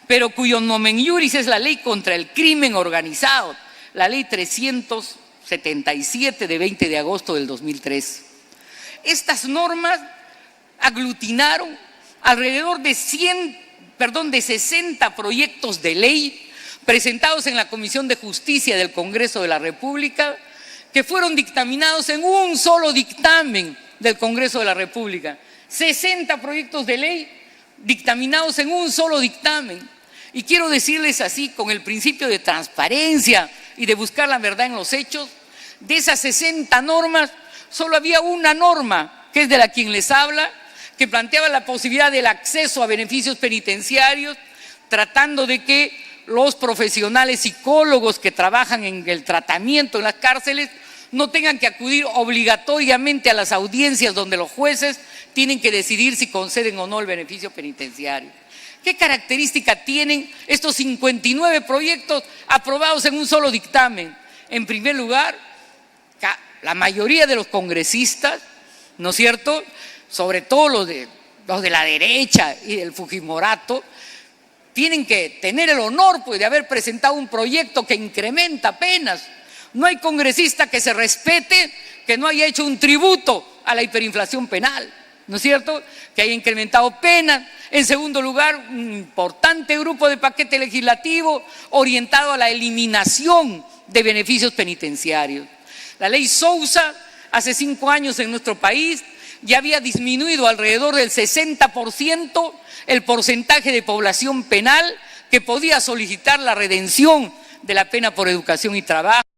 pero cuyo nomen iuris es la ley contra el crimen organizado, la ley 377 de 20 de agosto del 2003. Estas normas aglutinaron alrededor de 60 proyectos de ley presentados en la Comisión de Justicia del Congreso de la República, que fueron dictaminados en un solo dictamen del Congreso de la República. 60 proyectos de ley dictaminados en un solo dictamen. Y quiero decirles así, con el principio de transparencia y de buscar la verdad en los hechos, de esas 60 normas, solo había una norma, que es de la quien les habla, que planteaba la posibilidad del acceso a beneficios penitenciarios, tratando de que los profesionales psicólogos que trabajan en el tratamiento en las cárceles no tengan que acudir obligatoriamente a las audiencias donde los jueces tienen que decidir si conceden o no el beneficio penitenciario. ¿Qué característica tienen estos 59 proyectos aprobados en un solo dictamen? En primer lugar, la mayoría de los congresistas, ¿no es cierto?, sobre todo los de la derecha y del Fujimorato, tienen que tener el honor, pues, de haber presentado un proyecto que incrementa penas. No hay congresista que se respete que no haya hecho un tributo a la hiperinflación penal, ¿no es cierto?, que haya incrementado penas. En segundo lugar, un importante grupo de paquete legislativo orientado a la eliminación de beneficios penitenciarios. La ley Sousa, hace 5 años en nuestro país, ya había disminuido alrededor del 60% el porcentaje de población penal que podía solicitar la redención de la pena por educación y trabajo.